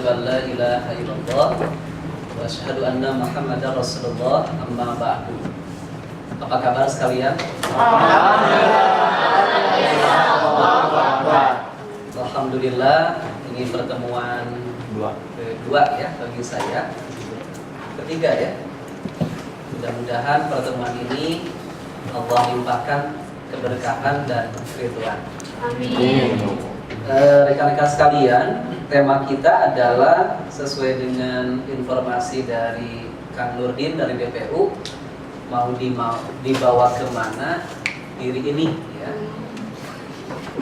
an la ilaha illallah wa asyhadu anna Muhammadar Rasulullah, amma ba'du. Apa kabar sekalian? Alhamdulillah, ini pertemuan kedua ya bagi saya. Ketiga ya. Mudah-mudahan pertemuan ini Allah limpahkan keberkahan dan keridhaan. Amin. Rekan-rekan sekalian, tema kita adalah sesuai dengan informasi dari Kang Nurdin dari DPU, mau dibawa kemana diri ini ya.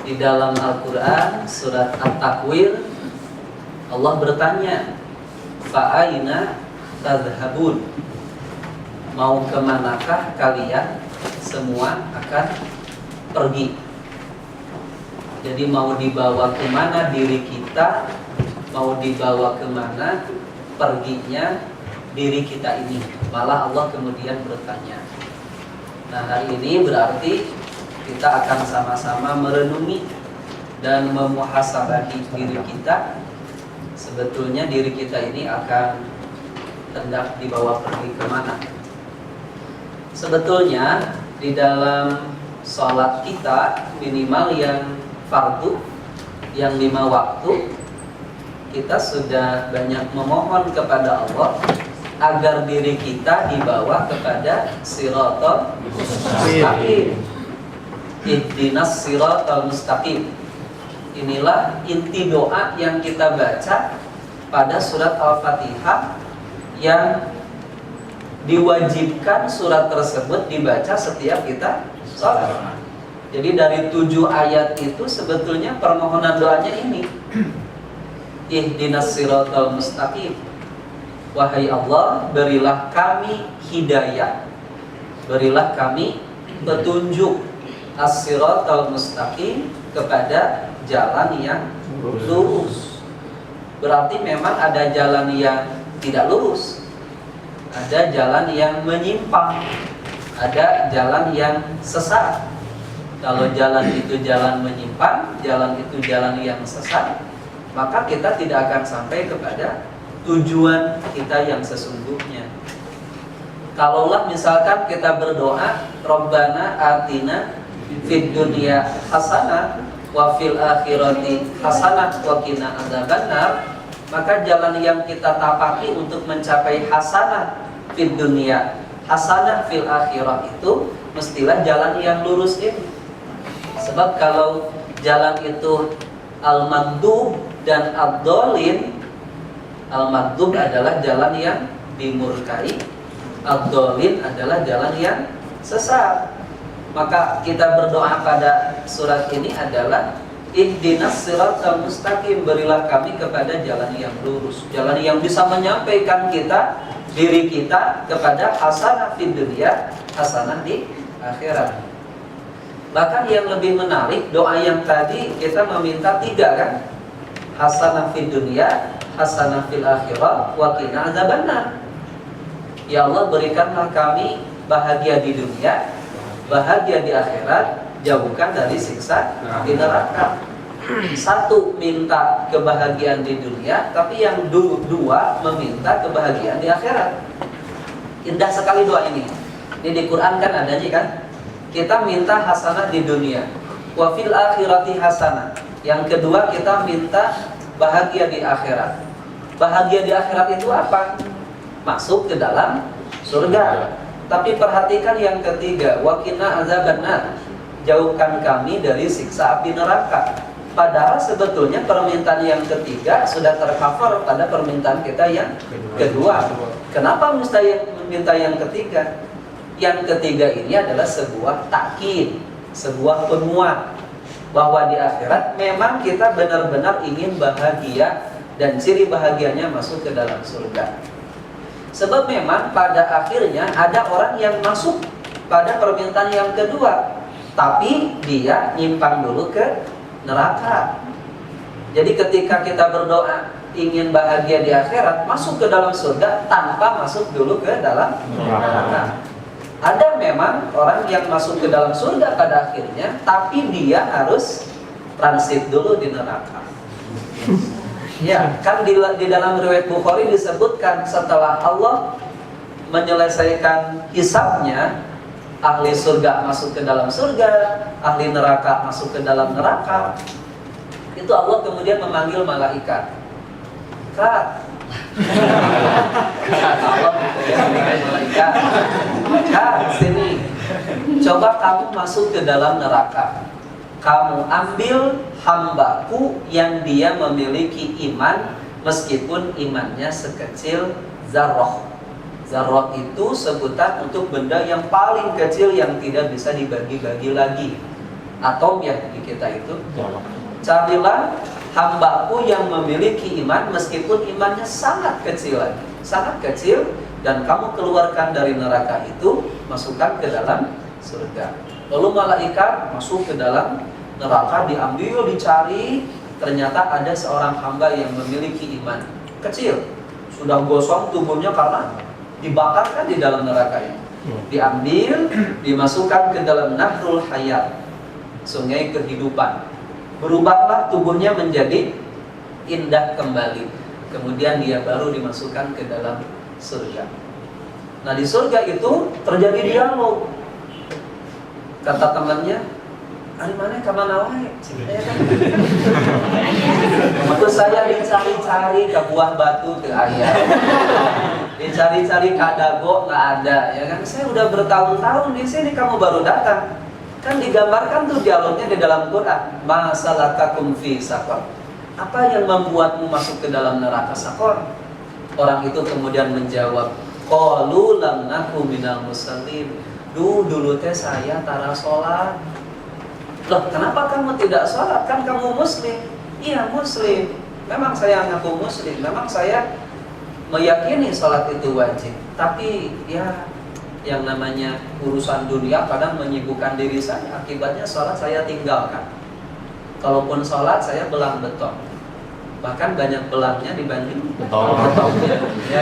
Di dalam Al-Quran surat At-Takwir, Allah bertanya, fa'aina tadhhabun, mau kemanakah kalian semua akan pergi. Jadi mau dibawa kemana diri kita, mau dibawa kemana perginya diri kita ini. Malah Allah kemudian bertanya. Nah, hari ini berarti kita akan sama-sama merenungi dan memuhasabahi diri kita. Sebetulnya diri kita ini akan hendak dibawa pergi kemana. Sebetulnya di dalam sholat kita minimal yang fardu, yang 5 waktu, kita sudah banyak memohon kepada Allah agar diri kita dibawa kepada siratal mustaqim. Ihdinas siratal mustaqim. Inilah inti doa yang kita baca pada surat Al-Fatihah, yang diwajibkan surat tersebut dibaca setiap kita sholat. Jadi dari 7 ayat itu sebetulnya permohonan doanya ini. Ihdinas siratal mustaqim. Wahai Allah, berilah kami hidayah, berilah kami petunjuk as-siratal mustaqim, kepada jalan yang lurus. Berarti memang ada jalan yang tidak lurus, ada jalan yang menyimpang, ada jalan yang sesat. Kalau jalan itu jalan menyimpang, jalan itu jalan yang sesat, maka kita tidak akan sampai kepada tujuan kita yang sesungguhnya. Kalaulah misalkan kita berdoa, Rabbana atina fid dunya hasanah wa fil akhirati hasanah wa qina adzabannar, maka jalan yang kita tapaki untuk mencapai hasanah fid dunya, hasanah fil akhirah itu mestilah jalan yang lurus ini. Sebab kalau jalan itu al-maghdub dan ad-dhalin, al-maghdub adalah jalan yang dimurkai, ad-dhalin adalah jalan yang sesat. Maka kita berdoa pada surat ini adalah ihdinas siratal mustaqim, berilah kami kepada jalan yang lurus, jalan yang bisa menyampaikan kita, diri kita kepada hasanah fid dunya, hasanah di akhirat. Bahkan yang lebih menarik, doa yang tadi kita meminta 3 kan? Hasanah fid dunya, hasanah fil akhirah, wa qina adzabannar. Ya Allah, berikanlah kami bahagia di dunia, bahagia di akhirat, jauhkan dari siksa di neraka. 1 minta kebahagiaan di dunia, tapi yang 2 meminta kebahagiaan di akhirat. Indah sekali doa ini. Ini di Quran kan adanya kan? Kita minta hasanah di dunia, wa fil akhirati hasanah. Yang kedua kita minta bahagia di akhirat. Bahagia di akhirat itu apa? Masuk ke dalam surga. Tapi perhatikan yang ketiga, wa qina adzabannar, jauhkan kami dari siksa api neraka. Padahal sebetulnya permintaan yang ketiga sudah tercover pada permintaan kita yang kedua. Kenapa mesti minta yang ketiga? Yang ketiga ini adalah sebuah takkid, sebuah penguat bahwa di akhirat memang kita benar-benar ingin bahagia, dan ciri bahagianya masuk ke dalam surga. Sebab memang pada akhirnya ada orang yang masuk pada permintaan yang kedua, tapi dia nyimpang dulu ke neraka. Jadi ketika kita berdoa ingin bahagia di akhirat, masuk ke dalam surga tanpa masuk dulu ke dalam neraka. Ada memang orang yang masuk ke dalam surga pada akhirnya, tapi dia harus transit dulu di neraka. Ya, kan di dalam riwayat Bukhari disebutkan setelah Allah menyelesaikan hisabnya, ahli surga masuk ke dalam surga, ahli neraka masuk ke dalam neraka. Itu Allah kemudian memanggil malaikat. Kak, Allah memanggil malaikat. Kak, sini. Coba kamu masuk ke dalam neraka. Kamu ambil hambaku yang dia memiliki iman meskipun imannya sekecil zarrah. Zarrah itu sebutan untuk benda yang paling kecil yang tidak bisa dibagi-bagi lagi. Atom yang di kita itu. Carilah hambaku yang memiliki iman meskipun imannya sangat kecil lagi, sangat kecil, dan kamu keluarkan dari neraka itu, masukkan ke dalam surga. Lalu malaikat masuk ke dalam neraka, diambil, dicari, ternyata ada seorang hamba yang memiliki iman kecil, sudah gosong tubuhnya karena dibakarkan di dalam neraka ini. Diambil, dimasukkan ke dalam Nahrul Hayat, sungai kehidupan. Berubahlah tubuhnya menjadi indah kembali. Kemudian dia baru dimasukkan ke dalam surga. Nah, di surga itu terjadi dialog. Kata temannya, "Ari mana ka mana wae?" Waktu saya dicari-cari ke buah batu ke ayam, dicari-cari ke dago nggak ada, ya kan? Saya udah bertahun-tahun di sini, kamu baru datang. Kan digambarkan tuh dialognya di dalam Quran. Masalakakum fi saqar. Apa yang membuatmu masuk ke dalam neraka Saqar? Orang itu kemudian menjawab, qalu lam naku minal musallin. Dulu teh saya tara sholat. Loh, kenapa kamu tidak sholat? Kan kamu muslim. Iya, muslim. Memang saya ngaku muslim. Memang saya meyakini sholat itu wajib. Tapi ya, yang namanya urusan dunia kadang menyibukkan diri saya. Akibatnya sholat saya tinggalkan. Kalaupun sholat saya belang beton. Bahkan banyak belangnya dibanding betonnya. Ya,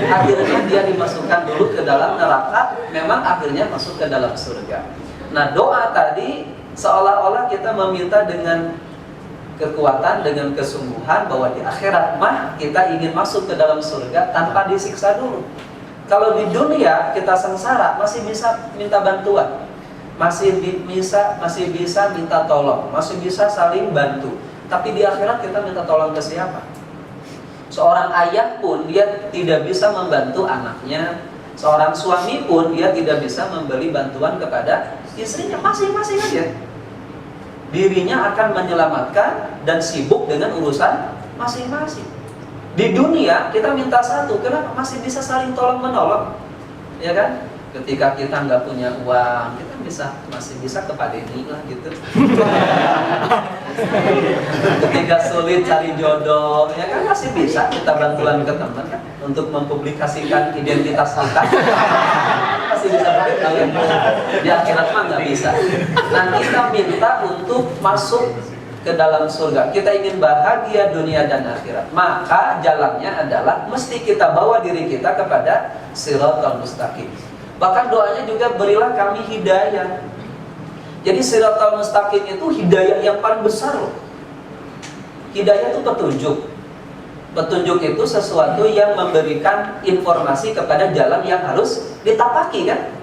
akhirnya dia dimasukkan dulu ke dalam neraka. Memang akhirnya masuk ke dalam surga. Nah, doa tadi seolah-olah kita meminta dengan kekuatan, dengan kesungguhan bahwa di akhirat mah kita ingin masuk ke dalam surga tanpa disiksa dulu. Kalau di dunia kita sengsara, masih bisa minta bantuan, masih bisa minta tolong, masih bisa saling bantu. Tapi di akhirat kita minta tolong ke siapa? Seorang ayah pun dia tidak bisa membantu anaknya. Seorang suami pun dia tidak bisa memberi bantuan kepada istrinya, masing-masing aja. Dirinya akan menyelamatkan dan sibuk dengan urusan masing-masing. Di dunia kita minta satu, kenapa? Masih bisa saling tolong menolong, ya kan? Ketika kita nggak punya uang, kita masih bisa ke Pak Denny lah gitu. Ketika sulit cari jodoh, ya kan masih bisa kita bantuan ke teman kan untuk mempublikasikan identitas kita. Masih bisa pakai kalian. Di akhirat mah nggak bisa. Nah, kita minta untuk masuk ke dalam surga. Kita ingin bahagia dunia dan akhirat. Maka jalannya adalah mesti kita bawa diri kita kepada Shiratal Mustaqim. Bahkan doanya juga berilah kami hidayah. Jadi Shiratal Mustaqim itu hidayah yang paling besar loh. Hidayah itu petunjuk. Petunjuk itu sesuatu yang memberikan informasi kepada jalan yang harus ditapaki kan.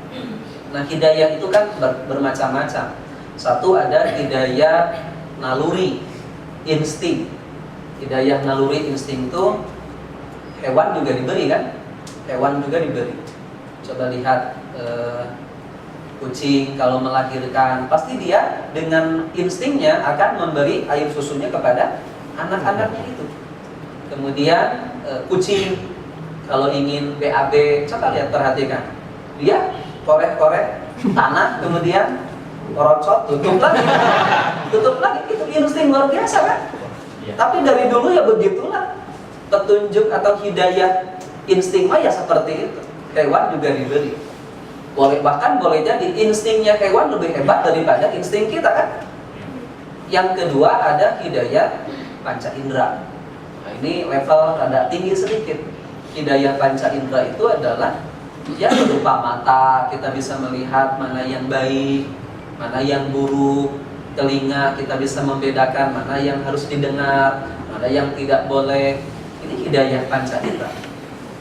Nah, hidayah itu kan bermacam-macam. Satu ada hidayah naluri, insting. Hidayah naluri, insting itu hewan juga diberi kan? Hewan juga diberi. Coba lihat kucing kalau melahirkan, pasti dia dengan instingnya akan memberi air susunya kepada anak-anaknya itu. Kemudian kucing kalau ingin BAB, coba lihat, perhatikan, dia korek-korek tanah, kemudian korocot, tutup lagi, itu insting luar biasa kan? Ya. Tapi dari dulu ya begitulah petunjuk atau hidayah insting mah ya seperti itu. Hewan juga diberi. Bahkan boleh jadi instingnya hewan lebih hebat daripada insting kita kan? Yang kedua ada hidayah panca indera. Nah, ini level rada tinggi sedikit. Hidayah panca indera itu adalah ya berupa mata, kita bisa melihat mana yang baik, mana yang buruk. Telinga kita bisa membedakan mana yang harus didengar. ada yang tidak boleh. Ini hidayah panca indera.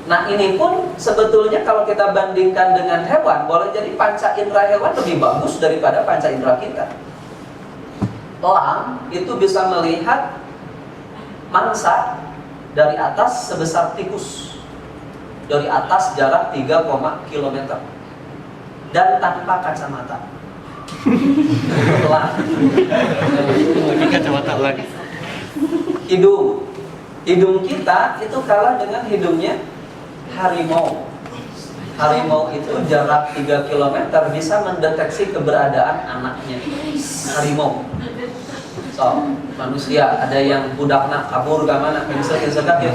Nah ini pun sebetulnya kalau kita bandingkan dengan hewan, boleh jadi panca indera hewan lebih bagus daripada panca indera kita. Elang itu bisa melihat mangsa dari atas sebesar tikus, dari atas jarak 3, km dan tanpa kacamata. Elang. Lagi kacamata lagi. Hidung kita itu kalah dengan hidungnya harimau. Harimau itu jarak 3 km bisa mendeteksi keberadaan anaknya. Harimau. So, manusia ada yang budakna kabur ke mana, kencet-kencetan ya.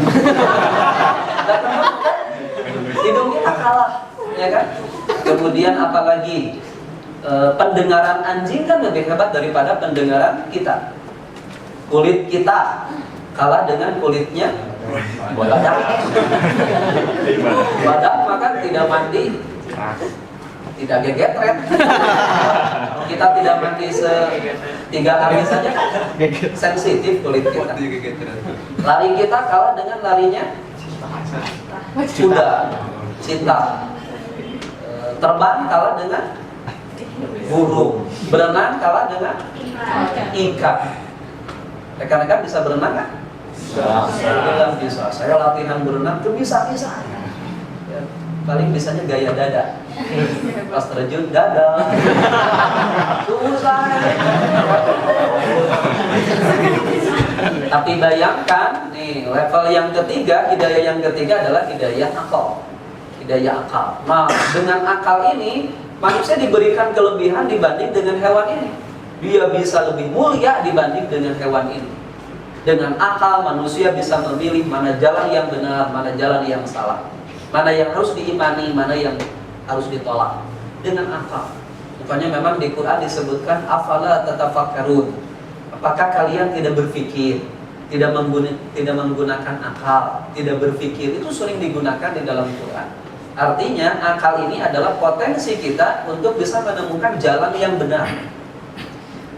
Hidung kita kalah, ya kan? Kemudian apalagi pendengaran anjing kan lebih hebat daripada pendengaran kita. Kulit kita kalah dengan kulitnya badak. Badak maka tidak mandi, tidak gegetret. Kita tidak mandi 3 hari saja, sensitif kulit kita. Lari kita kalah dengan larinya kuda, cita. Terbang kalah dengan burung. Berenang kalah dengan ikan. Rekan-rekan bisa berenang kan? Bilang bisa. Saya latihan berenang tuh bisa-bisa. Ya, paling bisanya gaya dada. Pas terjun dada. Susah. Tapi bayangkan nih, level yang ketiga, hidayah yang ketiga adalah hidayah akal. Hidayah akal. Nah, dengan akal ini manusia diberikan kelebihan dibanding dengan hewan ini. Dia bisa lebih mulia dibanding dengan hewan ini. Dengan akal manusia bisa memilih mana jalan yang benar, mana jalan yang salah, mana yang harus diimani, mana yang harus ditolak. Dengan akal. Makanya memang di Quran disebutkan afala tatafakkarun. Apakah kalian tidak berpikir, tidak menggunakan akal, tidak berpikir? Itu sering digunakan di dalam Quran. Artinya akal ini adalah potensi kita untuk bisa menemukan jalan yang benar.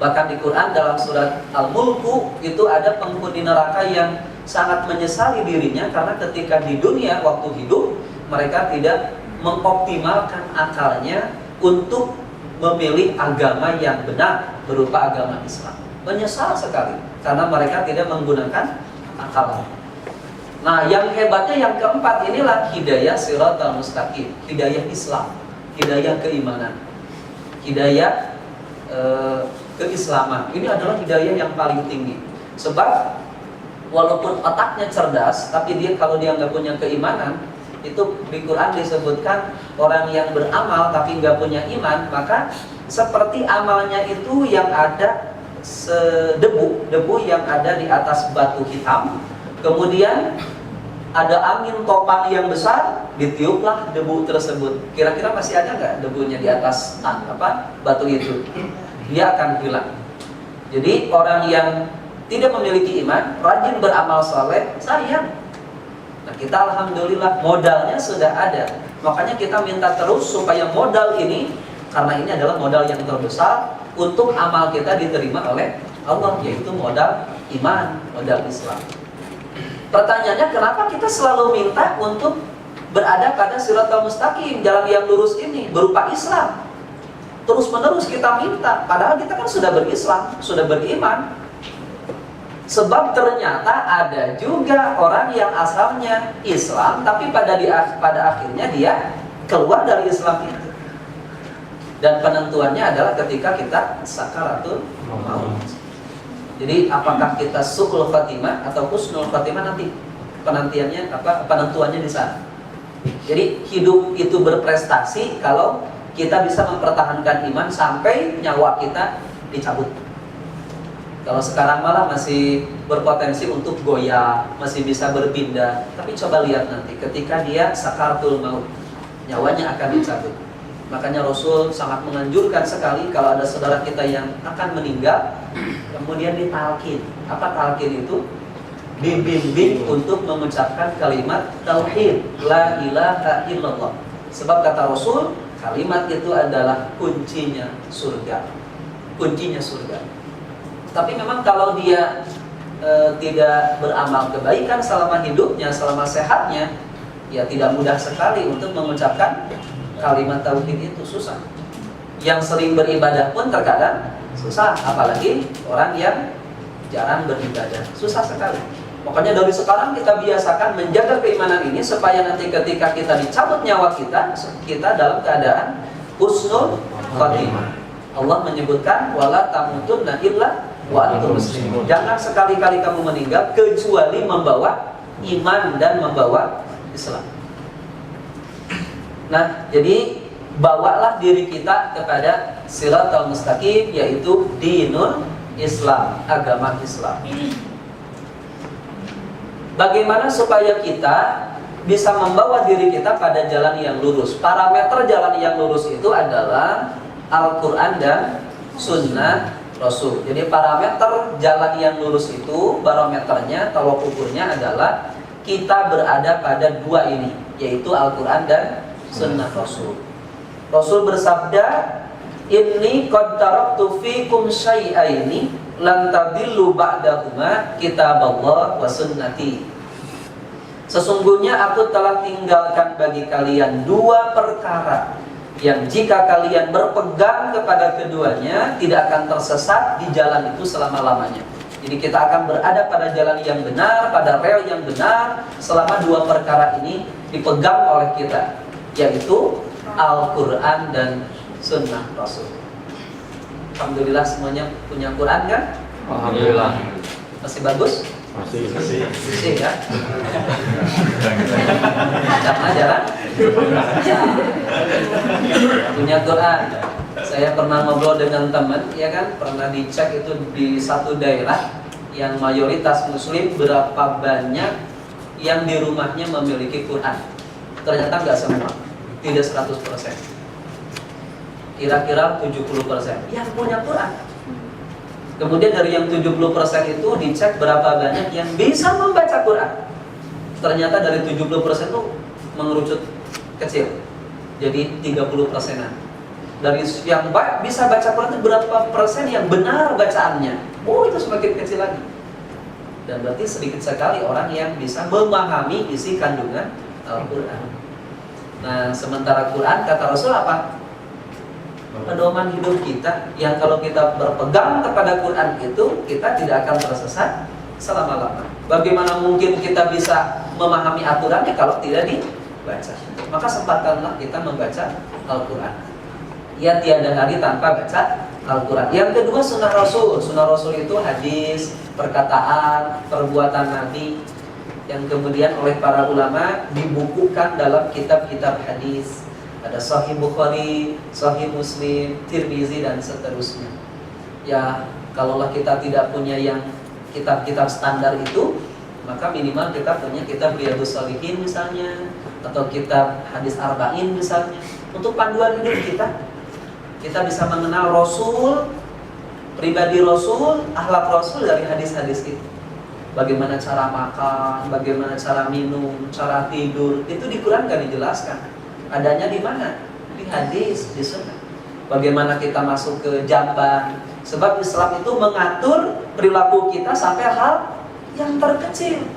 Bahkan di Quran dalam surat Al-Mulku itu ada penghuni neraka yang sangat menyesali dirinya karena ketika di dunia waktu hidup mereka tidak mengoptimalkan akalnya untuk memilih agama yang benar berupa agama Islam. Menyesal sekali karena mereka tidak menggunakan akal. Nah, yang hebatnya yang keempat inilah hidayah siratal mustaqim, hidayah Islam, hidayah keimanan, hidayah keislaman. Ini adalah hidayah yang paling tinggi. Sebab walaupun otaknya cerdas, tapi kalau dia nggak punya keimanan, itu di Quran disebutkan orang yang beramal tapi nggak punya iman, maka seperti amalnya itu yang ada debu yang ada di atas batu hitam. Kemudian ada angin topan yang besar, ditiuplah debu tersebut. Kira-kira masih ada nggak debunya di atas batu itu? Dia akan hilang. Jadi orang yang tidak memiliki iman, rajin beramal saleh, sayang. Nah, kita alhamdulillah modalnya sudah ada. Makanya kita minta terus supaya modal ini, karena ini adalah modal yang terbesar untuk amal kita diterima oleh Allah, yaitu modal iman, modal Islam. Pertanyaannya, kenapa kita selalu minta untuk berada pada siratal mustaqim, jalan yang lurus ini berupa Islam? Terus menerus kita minta, padahal kita kan sudah berislam, sudah beriman. Sebab ternyata ada juga orang yang asalnya Islam, tapi pada akhirnya dia keluar dari Islam itu. Dan penentuannya adalah ketika kita sakaratul maut. Jadi apakah kita su'ul khatimah atau husnul khatimah, nanti penentuannya di sana. Jadi hidup itu berprestasi kalau kita bisa mempertahankan iman sampai nyawa kita dicabut. Kalau sekarang malah masih berpotensi untuk goyah, masih bisa berpindah. Tapi coba lihat nanti ketika dia sakaratul maut, nyawanya akan dicabut. Makanya Rasul sangat menganjurkan sekali kalau ada saudara kita yang akan meninggal, kemudian ditalkin. Apa talkin itu? Dibimbing untuk mengucapkan kalimat tauhid, la ilaha illallah. Sebab kata Rasul, kalimat itu adalah kuncinya surga. Kuncinya surga. Tapi memang kalau dia tidak beramal kebaikan selama hidupnya, selama sehatnya, ya tidak mudah sekali untuk mengucapkan kalimat tauhid itu, susah. Yang sering beribadah pun terkadang susah, apalagi orang yang jarang beribadah, susah sekali. Makanya dari sekarang kita biasakan menjaga keimanan ini supaya nanti ketika kita dicabut nyawa kita dalam keadaan husnul khotimah. Allah menyebutkan wala tamutunna illa wa antum muslimun. Jangan sekali-kali kamu meninggal kecuali membawa iman dan membawa Islam. Nah, jadi bawalah diri kita kepada siratal mustaqim, yaitu dinul Islam, agama Islam. Bagaimana supaya kita bisa membawa diri kita pada jalan yang lurus? Parameter jalan yang lurus itu adalah Al-Quran dan Sunnah Rasul. Jadi parameter jalan yang lurus itu, barometernya, tolok ukurnya adalah kita berada pada dua ini, yaitu Al-Quran dan Sunnah Rasul. Rasul bersabda, "Inni qad taraktu fikum syai'aini lan tadillu ba'dahuma kitaballah wa sunnati." Sesungguhnya aku telah tinggalkan bagi kalian dua perkara yang jika kalian berpegang kepada keduanya tidak akan tersesat di jalan itu selama-lamanya. Jadi kita akan berada pada jalan yang benar, pada rel yang benar selama dua perkara ini dipegang oleh kita, yaitu Al-Quran dan Sunnah Rasul. Alhamdulillah semuanya punya Quran kan? Alhamdulillah. Masih bagus? Masih ya? Karena jarang? Punya Quran. Saya pernah ngobrol dengan teman, ya kan? Pernah dicek itu di satu daerah yang mayoritas muslim, berapa banyak yang di rumahnya memiliki Quran. Ternyata nggak semua, tidak 100%. Kira-kira 70% yang punya Quran. Kemudian dari yang 70% itu dicek berapa banyak yang bisa membaca Quran. Ternyata dari 70% itu mengerucut kecil, jadi 30%-an. Dari yang bisa baca Quran itu berapa persen yang benar bacaannya? Oh, itu semakin kecil lagi. Dan berarti sedikit sekali orang yang bisa memahami isi kandungan Al-Quran. Nah, sementara Quran kata Rasul apa? Pedoman hidup kita, yang kalau kita berpegang kepada Quran itu kita tidak akan tersesat selama-lama. Bagaimana mungkin kita bisa memahami aturannya kalau tidak dibaca? Maka sempatkanlah kita membaca Al-Quran. Ya, tiada hari tanpa baca Al-Quran. Yang kedua, Sunnah Rasul. Sunnah Rasul itu hadis, perkataan, perbuatan Nabi yang kemudian oleh para ulama dibukukan dalam kitab-kitab hadis. Ada Sahih Bukhari, Sahih Muslim, Tirmizi dan seterusnya. Ya, kalaulah kita tidak punya yang kitab-kitab standar itu, maka minimal kita punya kitab Riyadhus Shalihin misalnya, atau kitab hadis Arba'in misalnya. Untuk panduan hidup kita bisa mengenal Rasul, pribadi Rasul, akhlak Rasul dari hadis-hadis itu. Bagaimana cara makan, bagaimana cara minum, cara tidur, itu di Quran kan dijelaskan. Adanya di mana? Di hadis, di sunnah. Bagaimana kita masuk ke jamban? Sebab Islam itu mengatur perilaku kita sampai hal yang terkecil.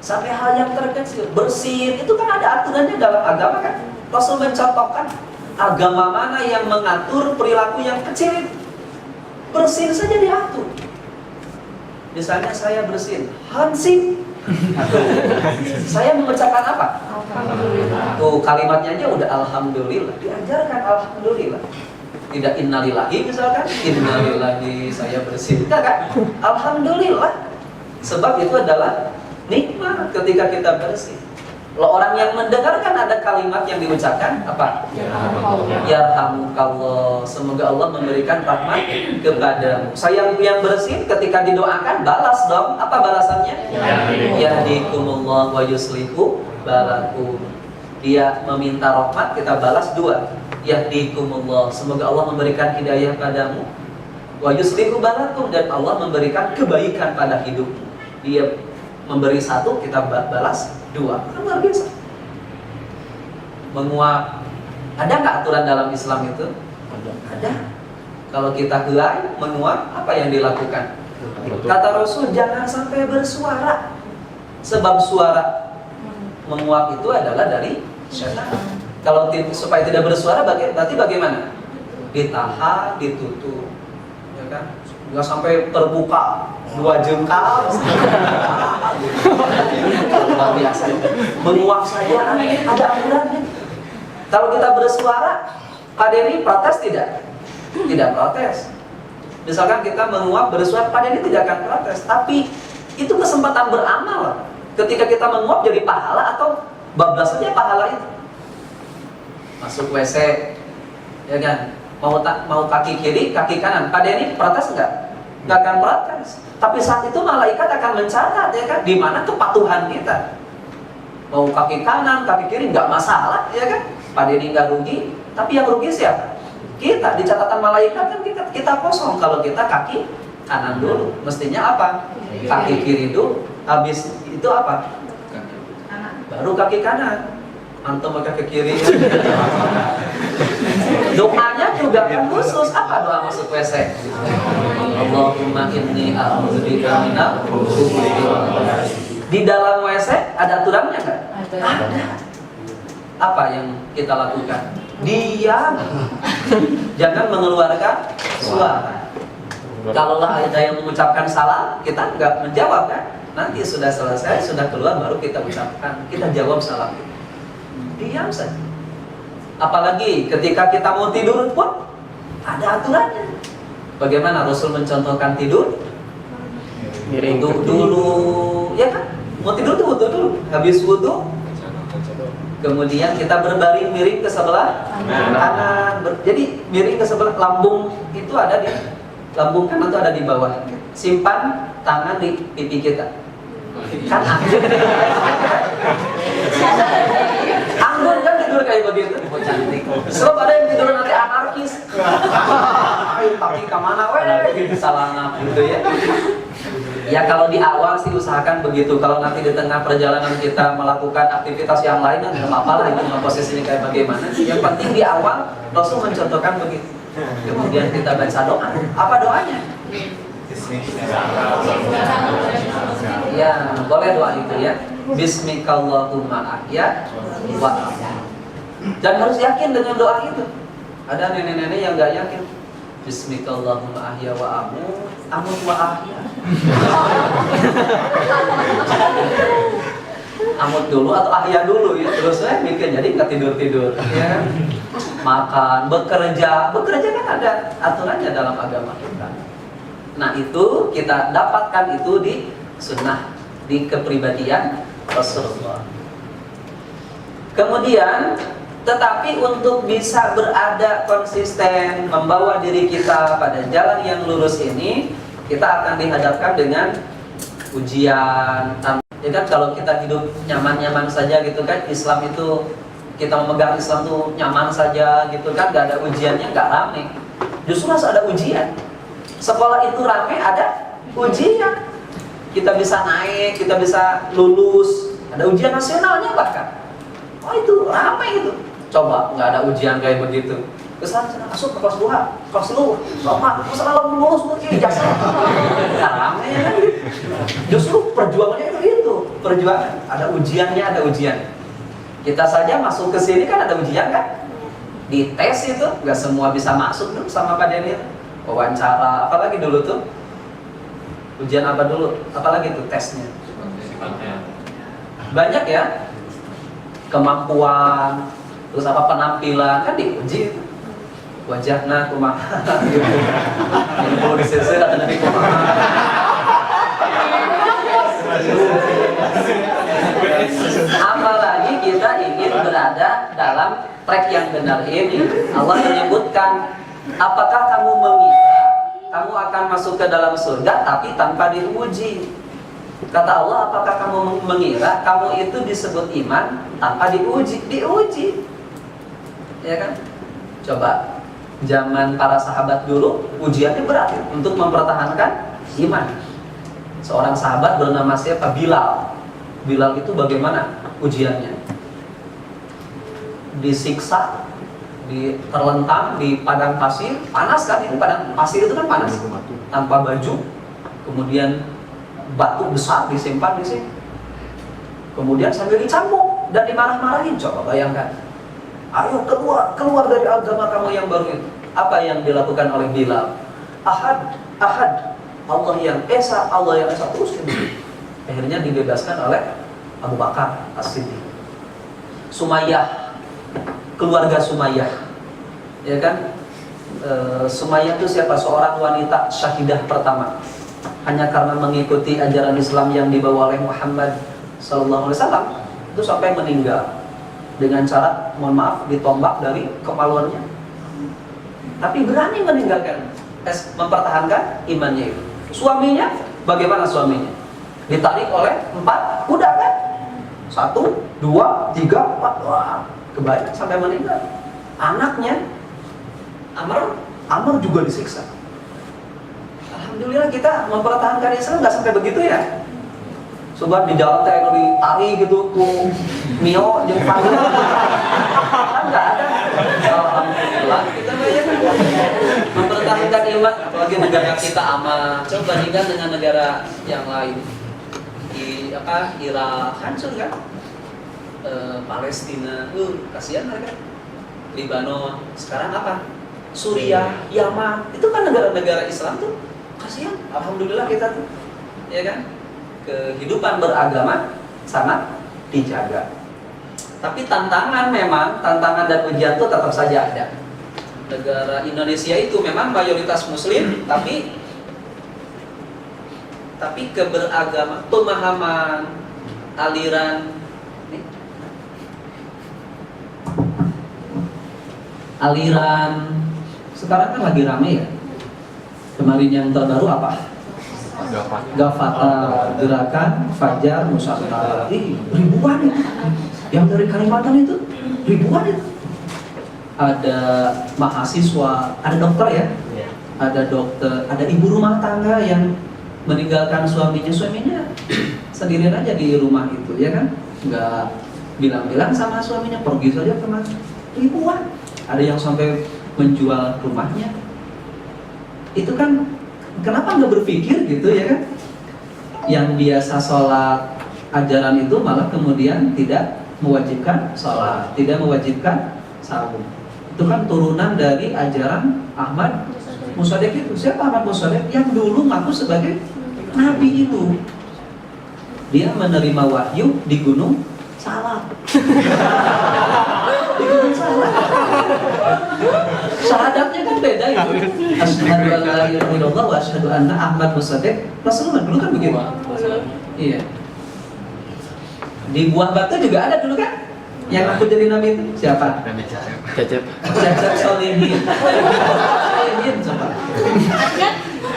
Sampai hal yang terkecil. Bersin, itu kan ada aturannya dalam agama kan? Rasul mencontohkan agama mana yang mengatur perilaku yang kecil. Bersin saja diatur. Misalnya saya bersin, hansip. Saya mengucapkan apa? Alhamdulillah. Tuh kalimatnya aja udah alhamdulillah. Diajarkan alhamdulillah. Tidak innalillahi misalkan, innalillahi saya bersih. Tidak kan? Alhamdulillah. Sebab itu adalah nikmat ketika kita bersih. Kalau orang yang mendengarkan ada kalimat yang diucapkan apa? Yarhamukallah. Semoga Allah memberikan rahmat kepadamu. Saya yang bersih ketika didoakan balas dong. Apa balasannya? Yahdikumullah wa yuslihu balakum. Dia meminta rahmat, kita balas dua. Yahdikumullah. Semoga Allah memberikan hidayah padamu. Wa yuslihu balakum, dan Allah memberikan kebaikan pada hidupmu. Dia memberi satu, kita balas dua. Kan luar biasa. Menguap. Ada nggak aturan dalam Islam itu? Ada. Kalau kita helai, menguap, apa yang dilakukan? Kata Rasul, jangan sampai bersuara. Sebab suara menguap itu adalah dari syaitan. Kalau supaya tidak bersuara, berarti bagaimana? Ditahan, ditutup, ya kan? Nggak sampai terbuka 2 jengkal. Luar biasa. Menguap saja ada aturannya. Kalau kita bersuara, Pak Denny protes tidak? Tidak protes. Misalkan kita menguap bersuara, Pak Denny tidak akan protes. Tapi itu kesempatan beramal. Ketika kita menguap jadi pahala atau bablas saja pahala itu. Masuk WC, ya kan? Mau kaki kiri, kaki kanan. Pak Denny protes enggak? Enggak akan protes. Tapi saat itu malaikat akan mencatat, ya kan? Di mana kepatuhan kita. Mau kaki kanan, kaki kiri enggak masalah, ya kan? Pak Denny enggak rugi, tapi yang rugi siapa? Kita. Di catatan malaikat kan kita kosong kalau kita kaki kanan dulu. Mestinya apa? Kaki kiri dulu. Habis itu apa? Baru kaki kanan. Antum pakai ke kiri. Doanya juga kan khusus. Apa doa masuk WC? Allahumma inni a'udzubika minal khubuthi wal khaba'ith. Di dalam WC ada aturannya enggak? Ada. Apa yang kita lakukan? Diam. Jangan mengeluarkan suara. Kalau ada yang mengucapkan salah, kita enggak menjawab kan? Nanti sudah selesai, sudah keluar, baru kita ucapkan, kita jawab salam. Diam saja. Apalagi ketika kita mau tidur pun ada aturannya. Bagaimana Rasul mencontohkan tidur? Wudu dulu, ya kan? Mau tidur tuh wudu dulu. Habis wudu, kemudian kita berbaring miring ke sebelah kanan. Jadi miring ke sebelah, lambung itu ada di lambung kanan itu ada di bawah. Simpan tangan di pipi kita. Kan anggun kan tidur kayak begitu. Cantik. Sebab ada yang tidur nanti anarkis. Kaki kemana salah ngap gitu ya. Ya kalau di awal sih usahakan begitu. Kalau nanti di tengah perjalanan kita melakukan aktivitas yang lain, nggak apa-apa lah itu posisinya kayak bagaimana. Yang penting di awal Rasul mencontohkan begitu. Kemudian kita baca doa. Apa doanya? Ya, boleh doa itu ya. Bismikallahumma ahya wa amut. Dan harus yakin dengan doa itu. Ada nenek-nenek yang nggak yakin. Bismikallahumma ahya wa amut, amut wa ahya. Amut dulu atau ahya dulu ya. Terus saya mikir jadi nggak tidur-tidur ya. Makan, bekerja kan ada aturannya dalam agama kita. Nah itu kita dapatkan itu di sunnah, di kepribadian Rasulullah. Kemudian, tetapi untuk bisa berada konsisten membawa diri kita pada jalan yang lurus ini, kita akan dihadapkan dengan ujian. Ya kan kalau kita hidup nyaman-nyaman saja gitu kan, Islam itu kita memegang Islam tuh nyaman saja gitu kan, gak ada ujiannya, gak rame. Justru harus ada ujian. Sekolah itu rame, ada ujian. Kita bisa naik, kita bisa lulus. Ada ujian nasionalnya bahkan. Oh itu rame itu. Coba nggak ada ujian kayak begitu. Kesana masuk ke kelas 2, kelas 4, masalah lulus mungkin ijazah. Nggak rame ya kan? Justru perjuangannya itu perjuangan. Ada ujiannya, ada ujian. Kita saja masuk ke sini kan ada ujian kan? Di tes itu nggak semua bisa masuk tuh sama Pak Denny. Wawancara, apalagi dulu tuh? Ujian apa dulu? Apalagi tuh tesnya? Banyak ya. Kemampuan, terus apa penampilan kan diuji. Wajahna kumaha gitu. Ini perlu disisir atau nanti kumaha. Apalagi kita ingin berada dalam track yang benar ini. Allah menyebutkan, apakah kamu mengira kamu akan masuk ke dalam surga tapi tanpa diuji? Kata Allah, apakah kamu mengira kamu itu disebut iman tanpa diuji? Diuji, ya kan? Coba zaman para sahabat dulu ujiannya berat untuk mempertahankan iman. Seorang sahabat bernama siapa? Bilal. Bilal itu bagaimana ujiannya? Disiksa, terlentang di padang pasir, panas kan? Itu padang pasir itu kan panas, tanpa baju, kemudian batu besar disimpan di sini, kemudian sambil dicambuk dan dimarah-marahin. Coba bayangkan, ayo keluar dari agama kamu yang baru itu. Apa yang dilakukan oleh Bilal? Ahad, Allah yang esa, terus gitu. Akhirnya dibebaskan oleh Abu Bakar As-Siddiq. Sumayyah, keluarga Sumayyah, ya kan? Sumayyah itu siapa? Seorang wanita syahidah pertama, hanya karena mengikuti ajaran Islam yang dibawa oleh Muhammad Sallallahu Alaihi Wasallam, itu sampai meninggal dengan cara, mohon maaf, ditombak dari kemaluannya. Tapi berani meninggalkan, mempertahankan imannya itu. Suaminya, bagaimana suaminya? Ditarik oleh 4 kuda kan? 1, 2, 3, 4, wah, kebanyakan sampai meninggal. Anaknya Amr juga disiksa. Alhamdulillah kita mempertahankan Islam nggak sampai begitu ya. Coba di jalan teh ditarik gitu tuh Mio jeung Panggil kan nggak ada. Alhamdulillah kita banyak mempertahankan iman, apalagi negara kita aman. Coba bandingkan dengan negara yang lain. Di Irak hancur kan? Palestina, kasihan mereka. Lebanon, sekarang apa? Suriah, Yaman, itu kan negara-negara Islam tuh, kasihan. Alhamdulillah kita tuh, ya kan? Kehidupan beragama sangat dijaga. Tapi tantangan dan ujian itu tetap saja ada. Negara Indonesia itu memang mayoritas Muslim, tapi keberagaman, pemahaman, aliran sekarang kan lagi rame ya. Kemarin yang terbaru apa? Gafata, gerakan Fajar Nusantara. Ribuan ya. Yang dari Kalimantan itu ribuan itu. Ada mahasiswa, ada dokter ya. Ada dokter, ada ibu rumah tangga yang meninggalkan suaminya sendirian aja di rumah itu, ya kan? Nggak bilang-bilang sama suaminya, pergi saja kemana. Ribuan. Ada yang sampai menjual rumahnya. Itu kan kenapa nggak berpikir gitu, ya kan? Yang biasa sholat ajaran itu malah kemudian tidak mewajibkan sholat, tidak mewajibkan saum. Itu kan turunan dari ajaran Ahmad Musaddiq itu. Siapa Ahmad Musaddiq? Yang dulu ngaku sebagai nabi itu. Dia menerima wahyu di Gunung Salak. Di Gunung Salak. Syahadatnya kan beda itu. Asyhadu an la ilaha illallah wa asyhadu anna Ahmad Musaddiq Rasulullah. Dulu kan begitu. Iya. Di Buah Batu juga ada dulu kan? Yang aku jadi nabi itu siapa? Cecep Solihin. Solihin coba.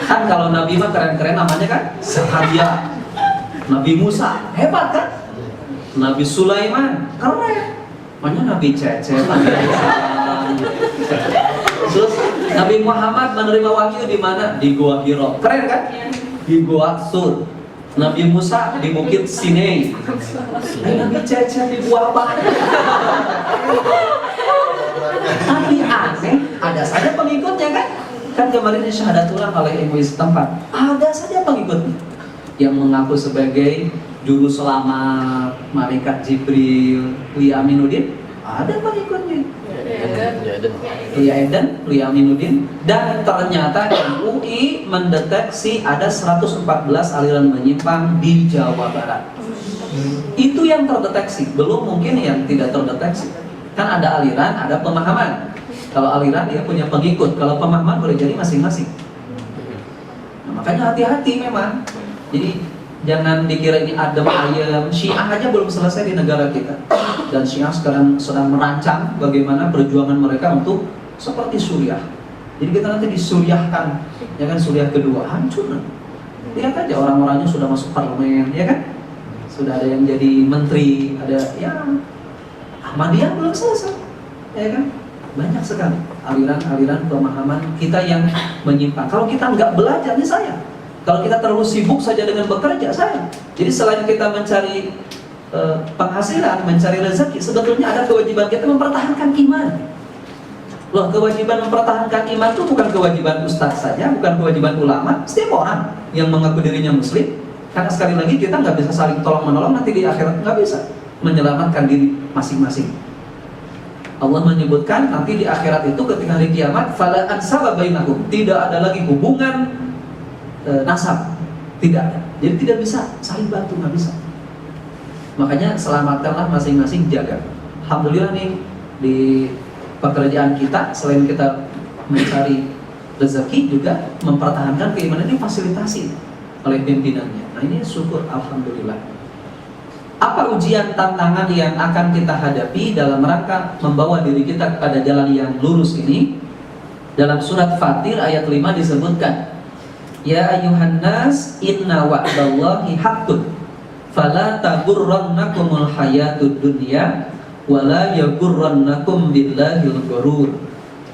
Kan kalau nabi mah keren-keren namanya kan? Sahabia. Nabi Musa hebat kan? Nabi Sulaiman keren. Makanya Nabi Cecep. Terus Nabi Muhammad menerima wahyu di mana? Di Gua Hiro. Keren kan? Di Gua Sur. Nabi Musa di Bukit Sinai. Nabi Cecep di Gua apa? Tapi aneh, ada saja pengikutnya kan? Kan kemarin syahadatulah oleh MUI setempat. Ada saja pengikutnya yang mengaku sebagai juru selamat malaikat Jibril, Lia Aminuddin. Ada pengikutnya. Lia Eden, Lia Aminuddin. Dan ternyata MUI mendeteksi ada 114 aliran menyimpang di Jawa Barat. Itu yang terdeteksi, belum mungkin yang tidak terdeteksi. Kan ada aliran, ada pemahaman. Kalau aliran dia punya pengikut, kalau pemahaman boleh jadi masing-masing. Nah, makanya hati-hati memang. Jadi jangan dikira ini adem ayem. Syiah aja belum selesai di negara kita. Dan Syiah sekarang sedang merancang bagaimana perjuangan mereka untuk seperti Suriah. Jadi kita nanti disuriahkan, ya kan? Suriah kedua hancur. Lihat aja orang-orangnya sudah masuk parlemen, ya kan? Sudah ada yang jadi menteri, ada ya. Ahmadiyah belum selesai, ya kan? Banyak sekali aliran-aliran pemahaman kita yang menyimpang. Kalau kita nggak belajar, ini saya. Kalau kita terlalu sibuk saja dengan bekerja, saya. Jadi selain kita mencari penghasilan, mencari rezeki, sebetulnya ada kewajiban kita mempertahankan iman. Loh, kewajiban mempertahankan iman itu bukan kewajiban ustaz saja, bukan kewajiban ulama, setiap orang yang mengaku dirinya muslim. Karena sekali lagi kita nggak bisa saling tolong menolong, nanti di akhirat nggak bisa menyelamatkan diri masing-masing. Allah menyebutkan nanti di akhirat itu ketika hari kiamat, fala ansaba bainakum, tidak ada lagi hubungan nasab, tidak ada. Jadi tidak bisa saling bantu, nggak bisa. Makanya selamatkanlah masing-masing, jaga. Alhamdulillah nih di pekerjaan kita, selain kita mencari rezeki, juga mempertahankan keimanan ini fasilitasi oleh pimpinannya. Nah ini syukur, alhamdulillah. Apa ujian tantangan yang akan kita hadapi dalam rangka membawa diri kita kepada jalan yang lurus ini? Dalam surat Fatir ayat 5 disebutkan, ya ayuhan nas inna wa'dallahi haqqun fala taghurrannakumul hayatud dunya wala yagurrannakum billahil ghurur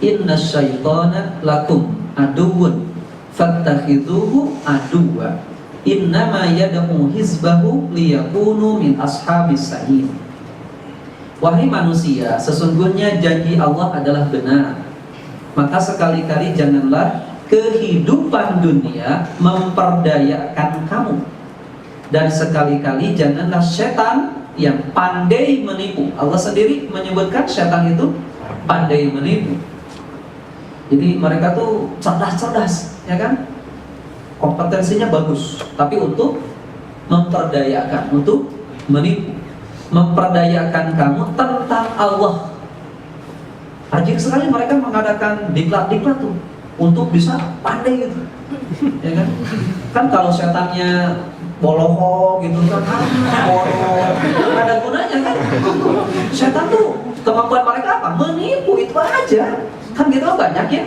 innash syaitana lakum aduwwun fattakhidhuhu aduwwa innama yad'u hizbahu liyakunu min ashabis sa'ir. Wahai manusia, sesungguhnya janji Allah adalah benar, maka sekali-kali janganlah kehidupan dunia memperdayakan kamu, dan sekali-kali janganlah setan yang pandai menipu. Allah sendiri menyebutkan setan itu pandai menipu. Jadi mereka tuh cerdas-cerdas, ya kan? Kompetensinya bagus, tapi untuk memperdayakan, untuk menipu, memperdayakan kamu tentang Allah. Rajin sekali mereka mengadakan diklat-diklat tuh untuk bisa pandai gitu, ya kan? Kan kalau setannya boloho gitu kan, bodoh, ada gunanya kan? Setan tuh kemampuan mereka apa? Menipu, itu aja. Kan gitu banyak ya.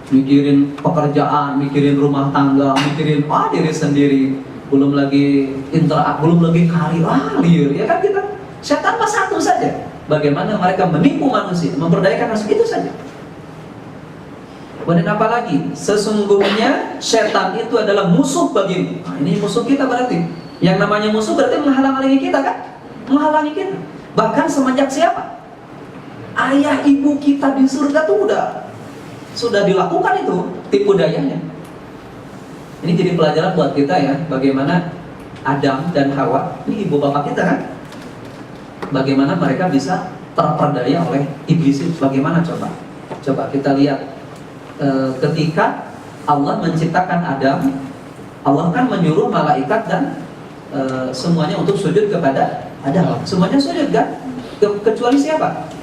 Mikirin pekerjaan, mikirin rumah tangga, mikirin diri sendiri, belum lagi belum lagi karir, ya kan kita. Setan mah satu saja. Bagaimana mereka menipu manusia, memperdayakan manusia, itu saja. Kemudian apa lagi? Sesungguhnya setan itu adalah musuh bagimu. Nah, ini musuh kita berarti. Yang namanya musuh berarti menghalang-halangi kita kan? Menghalangi kita. Bahkan semenjak siapa? Ayah ibu kita di surga tuh sudah dilakukan itu tipu dayanya. Ini jadi pelajaran buat kita ya, bagaimana Adam dan Hawa, ini ibu bapak kita kan, bagaimana mereka bisa terperdaya oleh iblis itu. Bagaimana coba kita lihat ketika Allah menciptakan Adam, Allah kan menyuruh malaikat dan semuanya untuk sujud kepada Adam. Semuanya sujud kan? Kecuali siapa?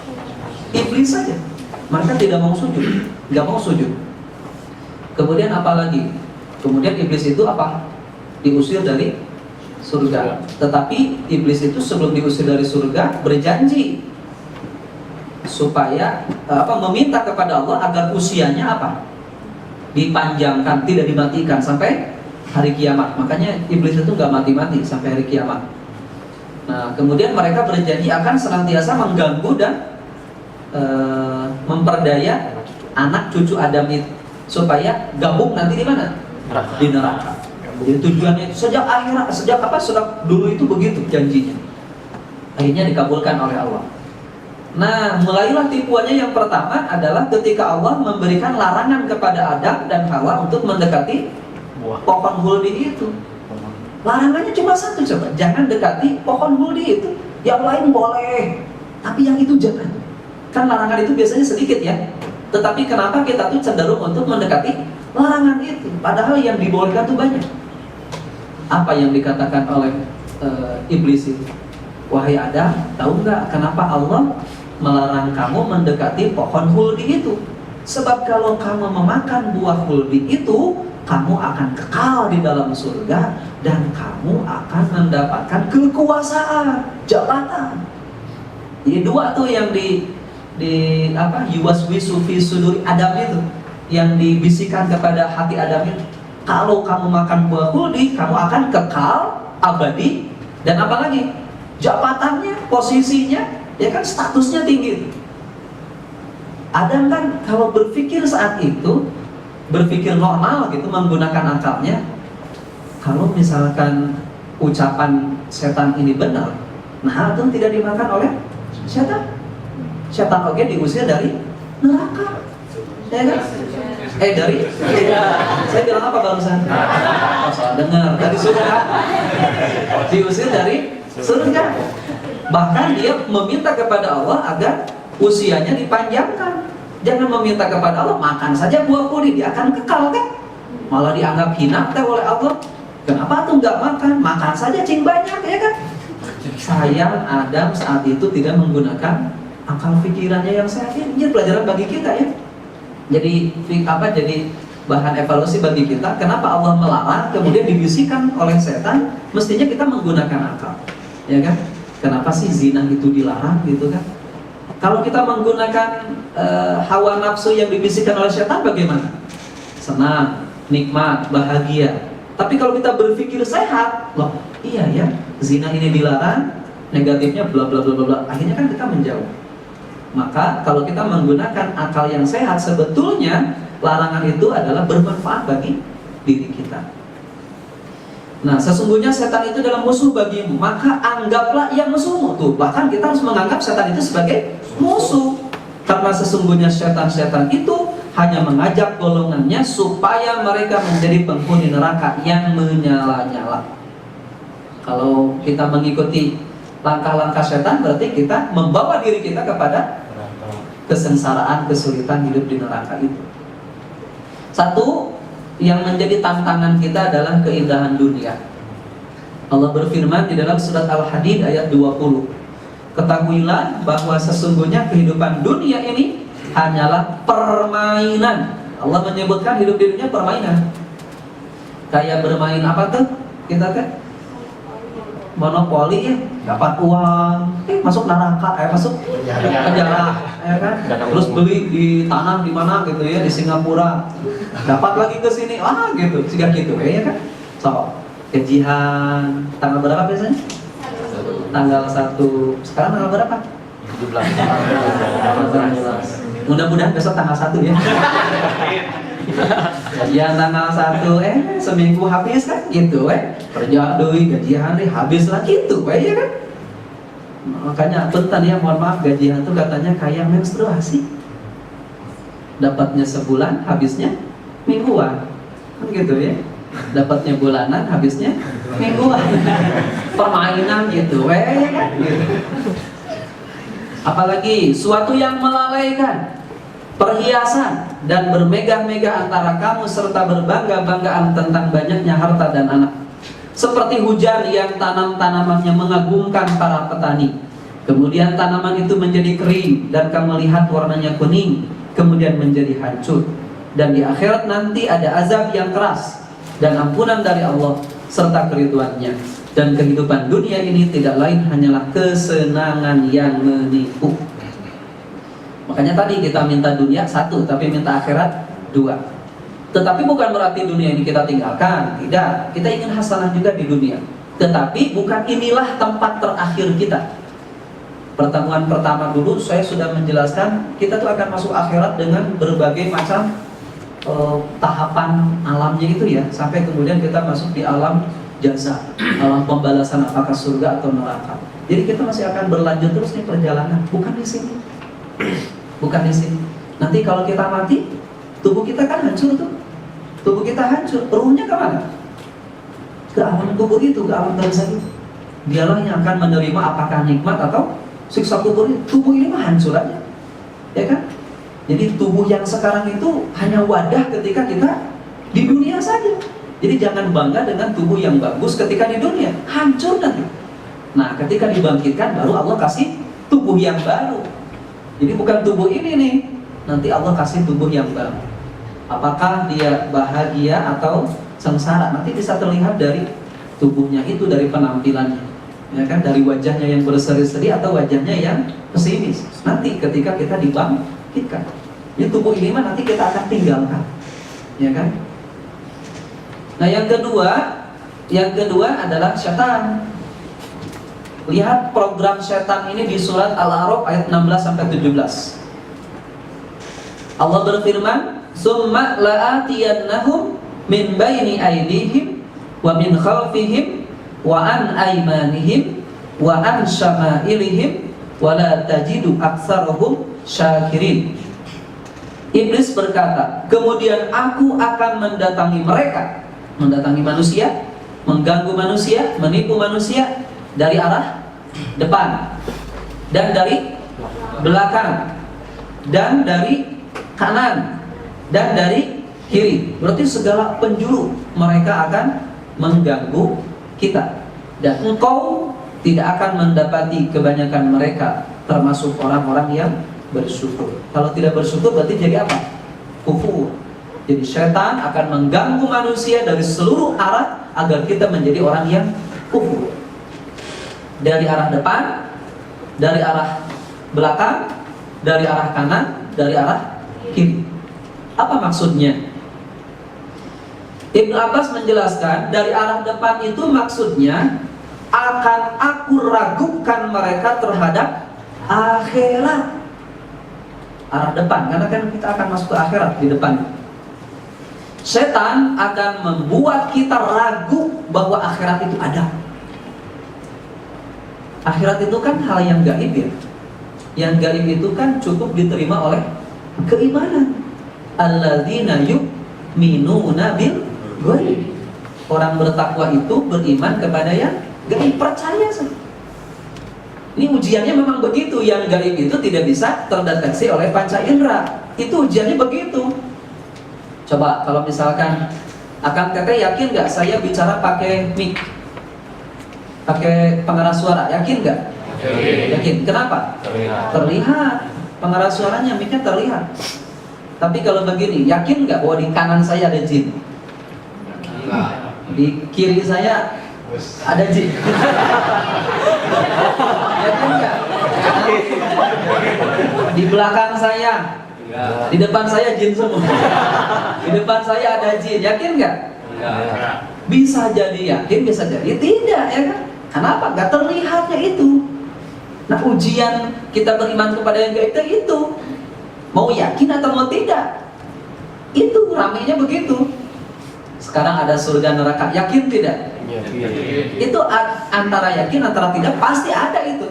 Iblis saja. Mereka tidak mau sujud, nggak mau sujud. Kemudian apa lagi? Kemudian iblis itu apa? Diusir dari surga. Tetapi iblis itu sebelum diusir dari surga berjanji supaya meminta kepada Allah agar usianya apa? Dipanjangkan, tidak dimatikan sampai hari kiamat. Makanya iblis itu nggak mati-mati sampai hari kiamat. Nah, kemudian mereka berjanji akan senantiasa mengganggu dan memperdaya anak cucu Adam itu supaya gabung nanti di mana? Di neraka. Jadi tujuannya sejak dulu itu begitu janjinya. Akhirnya dikabulkan oleh Allah. Nah, mulailah tipuannya. Yang pertama adalah ketika Allah memberikan larangan kepada Adam dan Hawa untuk mendekati pohon huldi itu. Larangannya cuma satu, coba, jangan dekati pohon huldi itu. Yang lain boleh, tapi yang itu jangan. Kan larangan itu biasanya sedikit ya. Tetapi kenapa kita tuh cenderung untuk mendekati larangan itu, padahal yang dibolehkan tuh banyak. Apa yang dikatakan oleh iblis itu? Wahai Adam, tahu nggak kenapa Allah melarang kamu mendekati pohon huldi itu? Sebab kalau kamu memakan buah huldi itu, kamu akan kekal di dalam surga dan kamu akan mendapatkan kekuasaan, jabatan. Jadi dua tuh yang yuwaswisu fi suduri Adam itu, yang dibisikkan kepada hati Adam itu. Kalau kamu makan buah huldi, kamu akan kekal abadi, dan apalagi jabatannya, posisinya, ya kan, statusnya tinggi. Adam kan kalau berpikir saat itu, berpikir normal gitu, menggunakan akalnya, kalau misalkan ucapan setan ini benar, nah Adam tidak dimakan oleh setan. Setan oke diusir dari neraka. Ya kan? Dari saya bilang apa barusan? Oh, salah dengar. Dari surga. Diusir dari surga. Bahkan dia meminta kepada Allah agar usianya dipanjangkan. Jangan meminta kepada Allah makan saja buah kuri, dia akan kekal kan? Malah dianggap hina oleh Allah. Kenapa tuh nggak makan? Makan saja cing banyak, ya kan? Sayang Adam saat itu tidak menggunakan akal pikirannya yang sehat. Ini pelajaran bagi kita ya. Jadi bahan evaluasi bagi kita. Kenapa Allah melarang, kemudian dibisikkan oleh setan? Mestinya kita menggunakan akal, ya kan? Kenapa sih zina itu dilarang gitu kan? Kalau kita menggunakan hawa nafsu yang dibisikkan oleh setan, bagaimana? Senang, nikmat, bahagia. Tapi kalau kita berpikir sehat, loh, iya ya, zina ini dilarang, negatifnya bla bla bla bla. Akhirnya kan kita menjauh. Maka kalau kita menggunakan akal yang sehat, sebetulnya larangan itu adalah bermanfaat bagi diri kita. Nah, sesungguhnya setan itu adalah musuh bagimu, maka anggaplah ia musuhmu. Tuh, bahkan kita harus menganggap setan itu sebagai musuh. Karena sesungguhnya setan-setan itu hanya mengajak golongannya supaya mereka menjadi penghuni neraka yang menyala-nyala. Kalau kita mengikuti langkah-langkah setan, berarti kita membawa diri kita kepada kesengsaraan, kesulitan hidup di neraka itu. Satu yang menjadi tantangan kita adalah keindahan dunia. Allah berfirman di dalam surat Al-Hadid ayat 20, ketahuilah bahwa sesungguhnya kehidupan dunia ini hanyalah permainan. Allah menyebutkan hidup di dunia permainan. Kayak bermain apa tuh? Kita kan monopoli ya, dapat uang, masuk neraka, masuk penjara, ya kan? Terus beli di tanah di mana gitu ya, di Singapura, dapat lagi ke sini, gitu, sehingga gitu, ya kan? So, gajian tanggal berapa biasanya? Tanggal 1. Sekarang tanggal berapa? 17. Mudah-mudahan besok tanggal 1 ya. Ya tanggal 1 seminggu habis kan gitu kerja doi gajian deh habis lah gitu ya kan. Makanya bentar ya, mohon maaf, gajian tuh katanya kayak menstruasi, dapatnya sebulan habisnya mingguan kan gitu ya, dapatnya bulanan habisnya mingguan. Permainan gitu ya kan gitu. Apalagi suatu yang melalaikan, perhiasan dan bermegah-megah antara kamu serta berbangga-banggaan tentang banyaknya harta dan anak. Seperti hujan yang tanamannya mengagumkan para petani. Kemudian tanaman itu menjadi kering dan kamu lihat warnanya kuning, kemudian menjadi hancur. Dan di akhirat nanti ada azab yang keras dan ampunan dari Allah serta keriduannya. Dan kehidupan dunia ini tidak lain hanyalah kesenangan yang menipu. Makanya tadi kita minta dunia 1, tapi minta akhirat 2. Tetapi bukan berarti dunia ini kita tinggalkan. Tidak, kita ingin hasanah juga di dunia. Tetapi bukan inilah tempat terakhir kita. Pertemuan pertama dulu saya sudah menjelaskan, kita tuh akan masuk akhirat dengan berbagai macam tahapan alamnya itu ya. Sampai kemudian kita masuk di alam jaza, alam pembalasan, apakah surga atau neraka. Jadi kita masih akan berlanjut terus nih perjalanan. Bukan di sini. Bukan di sini. Nanti kalau kita mati, tubuh kita kan hancur tuh. Tubuh kita hancur, ruhnya kemana? Ke alam kubur itu, ke alam barzakh itu. Dialah yang akan menerima apakah nikmat atau siksa kubur itu. Tubuh ini mah hancur aja, ya kan? Jadi tubuh yang sekarang itu hanya wadah ketika kita di dunia saja. Jadi jangan bangga dengan tubuh yang bagus ketika di dunia, hancur nanti. Nah, ketika dibangkitkan baru Allah kasih tubuh yang baru. Jadi bukan tubuh ini nih, nanti Allah kasih tubuh yang baru. Apakah dia bahagia atau sengsara, nanti bisa terlihat dari tubuhnya itu, dari penampilannya, ya kan, dari wajahnya yang berseri-seri atau wajahnya yang pesimis. Nanti ketika kita dibangkitkan, ini tubuh ini mah nanti kita akan tinggalkan, ya kan. Nah yang kedua adalah setan. Lihat program setan ini di surat Al-A'raf ayat 16-17. Allah berfirman, "Summa la'atiyannahum min baini aydihim wa min khalfihim wa an aymanihim wa an syama'ilihim wa la tajidu aktsarahum syakirin." Iblis berkata, kemudian aku akan mendatangi mereka, mendatangi manusia, mengganggu manusia, menipu manusia dari arah depan dan dari belakang dan dari kanan dan dari kiri. Berarti segala penjuru mereka akan mengganggu kita. Dan engkau tidak akan mendapati kebanyakan mereka termasuk orang-orang yang bersyukur. Kalau tidak bersyukur berarti jadi apa? Kufur. Jadi setan akan mengganggu manusia dari seluruh arah agar kita menjadi orang yang kufur. Dari arah depan, dari arah belakang, dari arah kanan, dari arah kiri. Apa maksudnya? Ibnu Abbas menjelaskan, dari arah depan itu maksudnya akan aku ragukan mereka terhadap akhirat. Arah depan, karena kan kita akan masuk ke akhirat di depan. Setan akan membuat kita ragu bahwa akhirat itu ada. Akhirat itu kan hal yang gaib ya. Yang gaib itu kan cukup diterima oleh keimanan. Alladzina yu'minuna bil ghaib. Orang bertakwa itu beriman kepada yang gaib, percaya saja. Ini ujiannya memang begitu. Yang gaib itu tidak bisa terdeteksi oleh panca indera. Itu ujiannya begitu. Coba kalau misalkan Akang Teteh yakin nggak saya bicara pakai mic, pakai pengeras suara, yakin nggak? Yakin. Kenapa? Terlihat pengeras suaranya, mic-nya terlihat. Tapi kalau begini, yakin nggak bahwa di kanan saya ada jin? Di kiri saya ada jin. Yakin nggak? Di belakang saya, di depan saya jin semua. Di depan saya ada jin, yakin nggak? Bisa jadi yakin, bisa jadi tidak, ya kan? Kenapa? Nggak terlihatnya itu. Nah, ujian kita beriman kepada yang gaib itu mau yakin atau mau tidak. Itu ramainya begitu. Sekarang ada surga neraka, yakin tidak? Itu antara yakin antara tidak, pasti ada itu.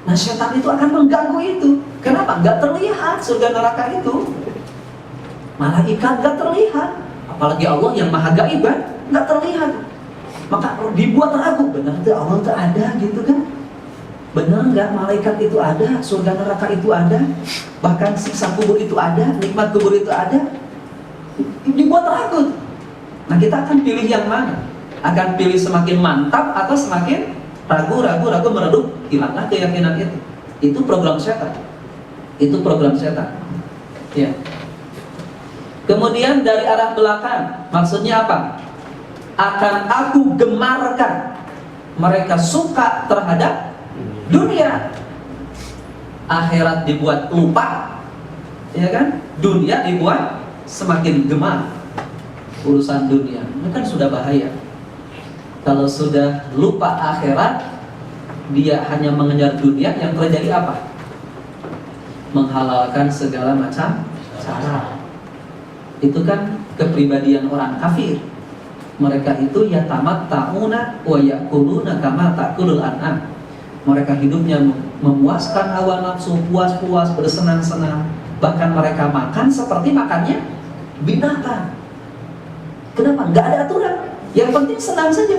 Nah, setan itu akan mengganggu itu. Kenapa? Nggak terlihat surga neraka itu. Malaikat nggak terlihat. Apalagi Allah yang maha gaib kan, nggak terlihat. Maka dibuat ragu, benar tuh Allah itu ada gitu kan? Benar nggak malaikat itu ada, surga neraka itu ada, bahkan siksa kubur itu ada, nikmat kubur itu ada? Dibuat ragu. Nah, kita akan pilih yang mana? Akan pilih semakin mantap atau semakin ragu, meredup, hilanglah keyakinan itu. Itu program setan. Itu program setan. Ya. Kemudian dari arah belakang, maksudnya apa? Akan aku gemarkan mereka suka terhadap dunia. Akhirat dibuat lupa, ya kan? Dunia dibuat semakin gemar. Urusan dunia, ini kan sudah bahaya. Kalau sudah lupa akhirat, dia hanya mengejar dunia, yang terjadi apa? Menghalalkan segala macam cara. Itu kan kepribadian orang kafir. Mereka itu yatamatta'una wa ya'kuluna kama ta'kulul an'am. Mereka hidupnya memuaskan hawa nafsu, puas-puas, bersenang-senang. Bahkan mereka makan seperti makannya binatang. Kenapa? Nggak ada aturan. Yang penting senang saja.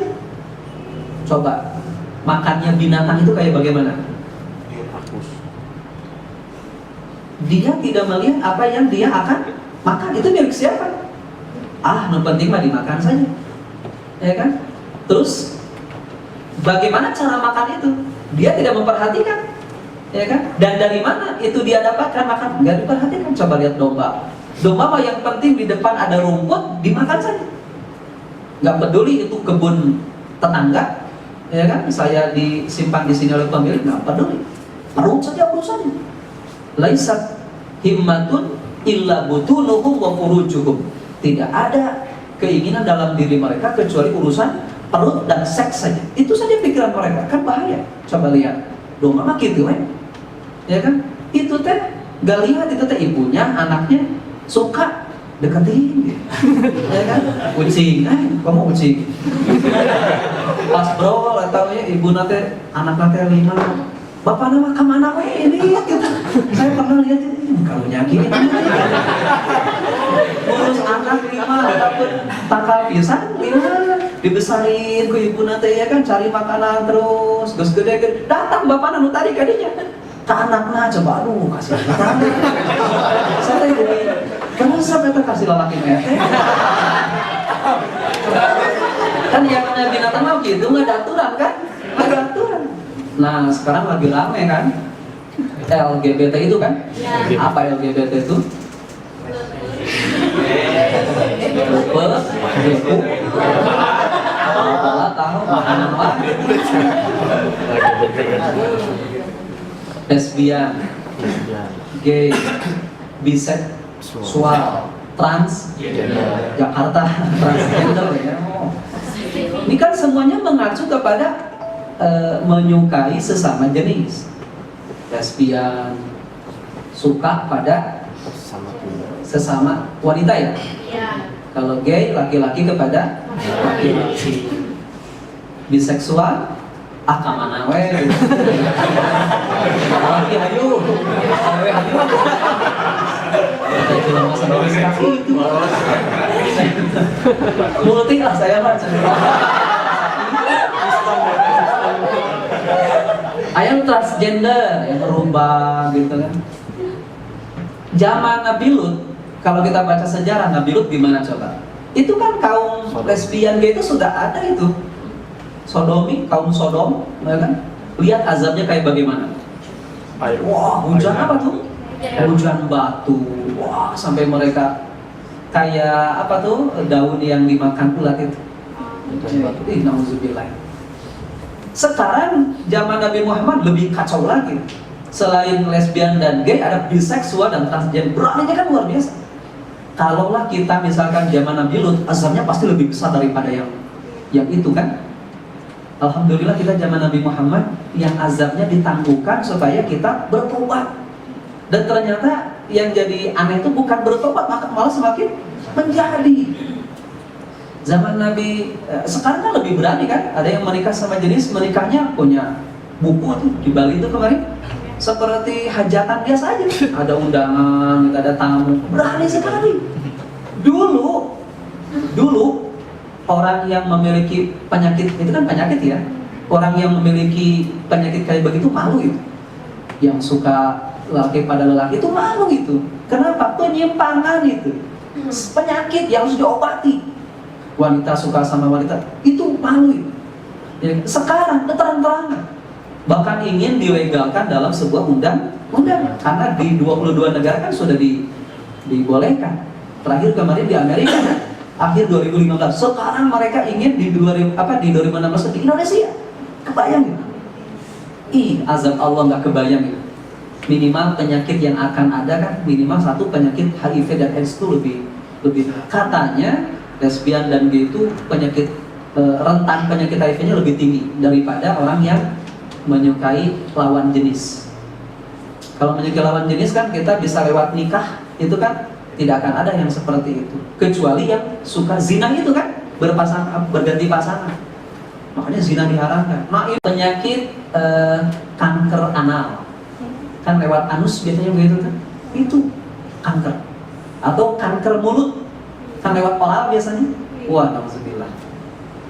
Coba, makannya binatang itu kayak bagaimana? Dia tidak melihat apa yang dia akan makan. Itu milik siapa? Yang penting mah dimakan saja, ya kan? Terus bagaimana cara makan itu? Dia tidak memperhatikan, ya kan? Dan dari mana itu dia dapatkan makan? Nggak diperhatikan. Coba lihat domba. Domba mah yang penting di depan ada rumput, dimakan saja. Nggak peduli itu kebun tetangga, ya kan? Saya disimpan di sini oleh pemilik, nggak peduli. Perut saja urusannya. Laisat himmatun illa butunuhum wa furujuhum. Tidak ada keinginan dalam diri mereka kecuali urusan perut dan seks saja. Itu saja pikiran mereka, kan bahaya. Coba lihat, domba mah gitu ya kan? Itu teh gak lihat itu teh ibunya, anaknya suka deketin, ya kan? Kucing, kamu kucing. Pas bro, atau ya ibu nate, anak nate 5, Bapak nama kemana ini? Gitu. Saya pernah lihat ini kalau nyaki ngurus anak 5 dapat tangkal pisan 5 dibesarin ke ibu nanti ya kan, cari makanan terus gede datang bapak nanu tadi kadinya ke anaknya coba aduh kasih makanan saya jadi kamu sampai kasih lelaki mete kan yang namanya binatang mau gitu nggak ada aturan kan, nggak ada aturan. Nah sekarang lagi rame kan LGBT itu kan ya. Apa LGBT itu? Tahu makanan apa? Lesbian, gay, biseksual, trans, Jakarta, transgender ya. Ini kan semuanya mengacu kepada menyukai sesama jenis. Lesbian suka pada sesama wanita ya. Kalau gay laki-laki kepada laki-laki. Biseksual kamana we. Laki hayu. Awe hayu. Itu masalah itu. Multi lah saya mah. Ayam transgender yang berubah gitu kan. Zaman Nabi Lut, kalau kita baca sejarah Nabi Lut gimana coba? Itu kan kaum lesbian gay itu sudah ada itu. Sodomi, kaum Sodom, ya kan? Lihat azabnya kayak bagaimana. Wah, hujan apa tuh? Hujan batu. Wah, sampai mereka kayak apa tuh? Daun yang dimakan ulat itu. Nauzubillah. Sekarang zaman Nabi Muhammad lebih kacau lagi. Selain lesbian dan gay, ada biseksual dan transgender. Beraninya kan luar biasa. Kalaulah kita misalkan zaman Nabi Lut, azabnya pasti lebih besar daripada yang itu kan. Alhamdulillah kita zaman Nabi Muhammad yang azabnya ditangguhkan supaya kita bertobat. Dan ternyata yang jadi aneh itu bukan bertobat, malah semakin menjadi. Zaman Nabi sekarang kan lebih berani kan, ada yang menikah sama jenis, menikahnya punya buku tuh di Bali itu kemarin seperti hajatan biasa aja, ada undangan, ada tamu, berani sekali. Dulu orang yang memiliki penyakit itu kan penyakit ya, orang yang memiliki penyakit kayak begitu malu itu, yang suka laki pada lelaki itu malu itu. Kenapa? Penyimpangan itu, penyakit yang harus diobati. Wanita suka sama wanita itu malu itu. Ya, sekarang terang-terangan bahkan ingin dilegalkan dalam sebuah undang-undang karena di 22 negara kan sudah dibolehkan. Terakhir kemarin di Amerika kan, akhir 2015. Sekarang mereka ingin di 2016 di Indonesia. Kebayang gitu? Azab Allah nggak kebayang gitu. Minimal penyakit yang akan ada kan minimal satu penyakit HIV dan AIDS itu lebih katanya lesbian dan gay itu penyakit rentan penyakit HIV-nya lebih tinggi daripada orang yang menyukai lawan jenis. Kalau menyukai lawan jenis kan kita bisa lewat nikah, itu kan tidak akan ada yang seperti itu. Kecuali yang suka zina itu kan berganti pasangan. Makanya zina diharamkan. Nah, ini penyakit kanker anal. Kan lewat anus biasanya begitu kan? Itu kanker. Atau kanker mulut. Kan lewat oral biasanya. Wah, nauzubillah.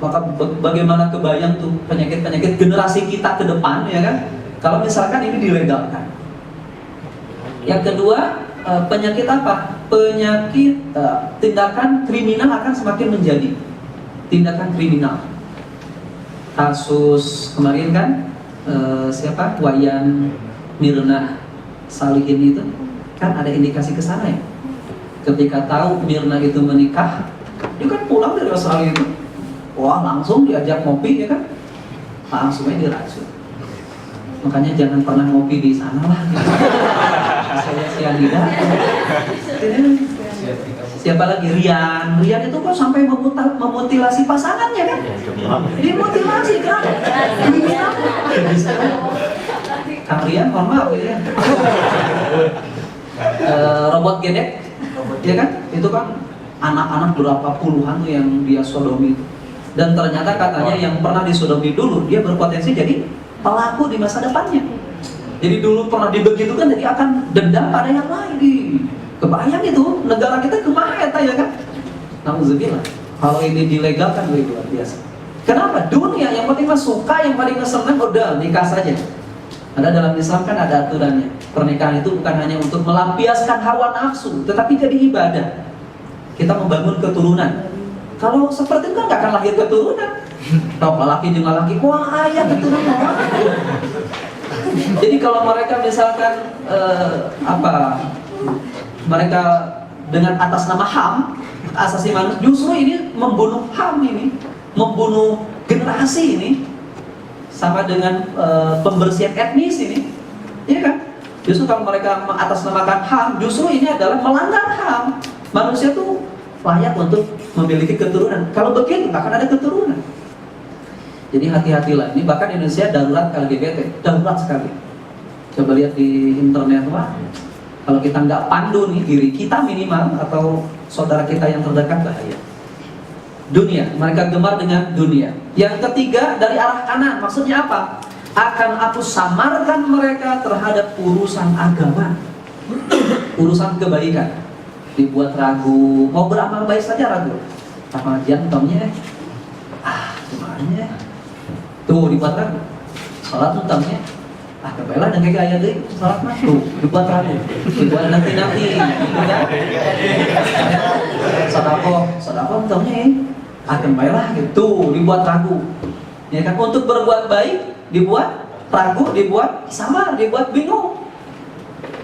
Maka bagaimana kebayang tuh penyakit-penyakit generasi kita ke depan ya kan? Kalau misalkan ini dilegalkan. Yang kedua, penyakit apa? Penyakit tindakan kriminal akan semakin menjadi tindakan kriminal. Kasus kemarin kan siapa? Wayan Mirna Salihin itu kan ada indikasi ke sana ya. Ketika tahu Mirna itu menikah, dia kan pulang dari Australia itu. Wah, langsung diajak ngopi ya kan? Langsung aja diracun. Makanya jangan pernah ngopi di sana lah. Saya sianida. Siapa lagi? Rian itu kok sampai memutilasi pasangannya kan? Dimutilasi kan? Kang Rian, mohon maaf ya. Robot gedek, ya kan? Itu kan anak-anak berapa puluhan tuh yang dia sodomi. Dan ternyata katanya yang pernah disodomi dulu dia berpotensi jadi pelaku di masa depannya. Jadi dulu pernah dibegitukan, jadi akan dendam pada yang lain. Kebayang itu, negara kita kemana ya kan? Nauzubillah. Kalau ini dilegalkan, luar biasa. Kenapa? Dunia yang penting mah suka, yang paling senang udah nikah saja. Ada dalam Islam kan ada aturannya. Pernikahan itu bukan hanya untuk melampiaskan hawa nafsu, tetapi jadi ibadah. Kita membangun keturunan. Kalau seperti itu kan nggak akan lahir keturunan. Kalau laki dengan laki, wah ayah keturunan. Jadi kalau mereka misalkan mereka dengan atas nama HAM, asasi manusia, justru ini membunuh HAM ini, membunuh generasi ini, sama dengan pembersihan etnis ini, iya kan? Justru kalau mereka mengatasnamakan HAM, justru ini adalah melanggar HAM. Manusia tuh layak untuk memiliki keturunan. Kalau begitu, akan ada keturunan. Jadi hati-hatilah. Ini bahkan Indonesia darurat LGBT, darurat sekali. Coba lihat di internet, wah, kalau kita nggak pandu nih diri kita minimal atau saudara kita yang terdekat, bahaya. Dunia, mereka gemar dengan dunia. Yang ketiga dari arah kanan, maksudnya apa? Akan aku samarkan mereka terhadap urusan agama, urusan kebaikan. Dibuat ragu, mau beramal baik saja ragu. Apa jantungnya? Gimana? Tuh dibuat ragu. Salat utamanya, kebelah dan kayak gaya deh. Salat mah tuh dibuat ragu. Dibuat nanti, gitu kan? Sedekah utamanya, kembalilah gitu, dibuat ragu. Ya kan, untuk berbuat baik dibuat ragu, dibuat samar, dibuat bingung.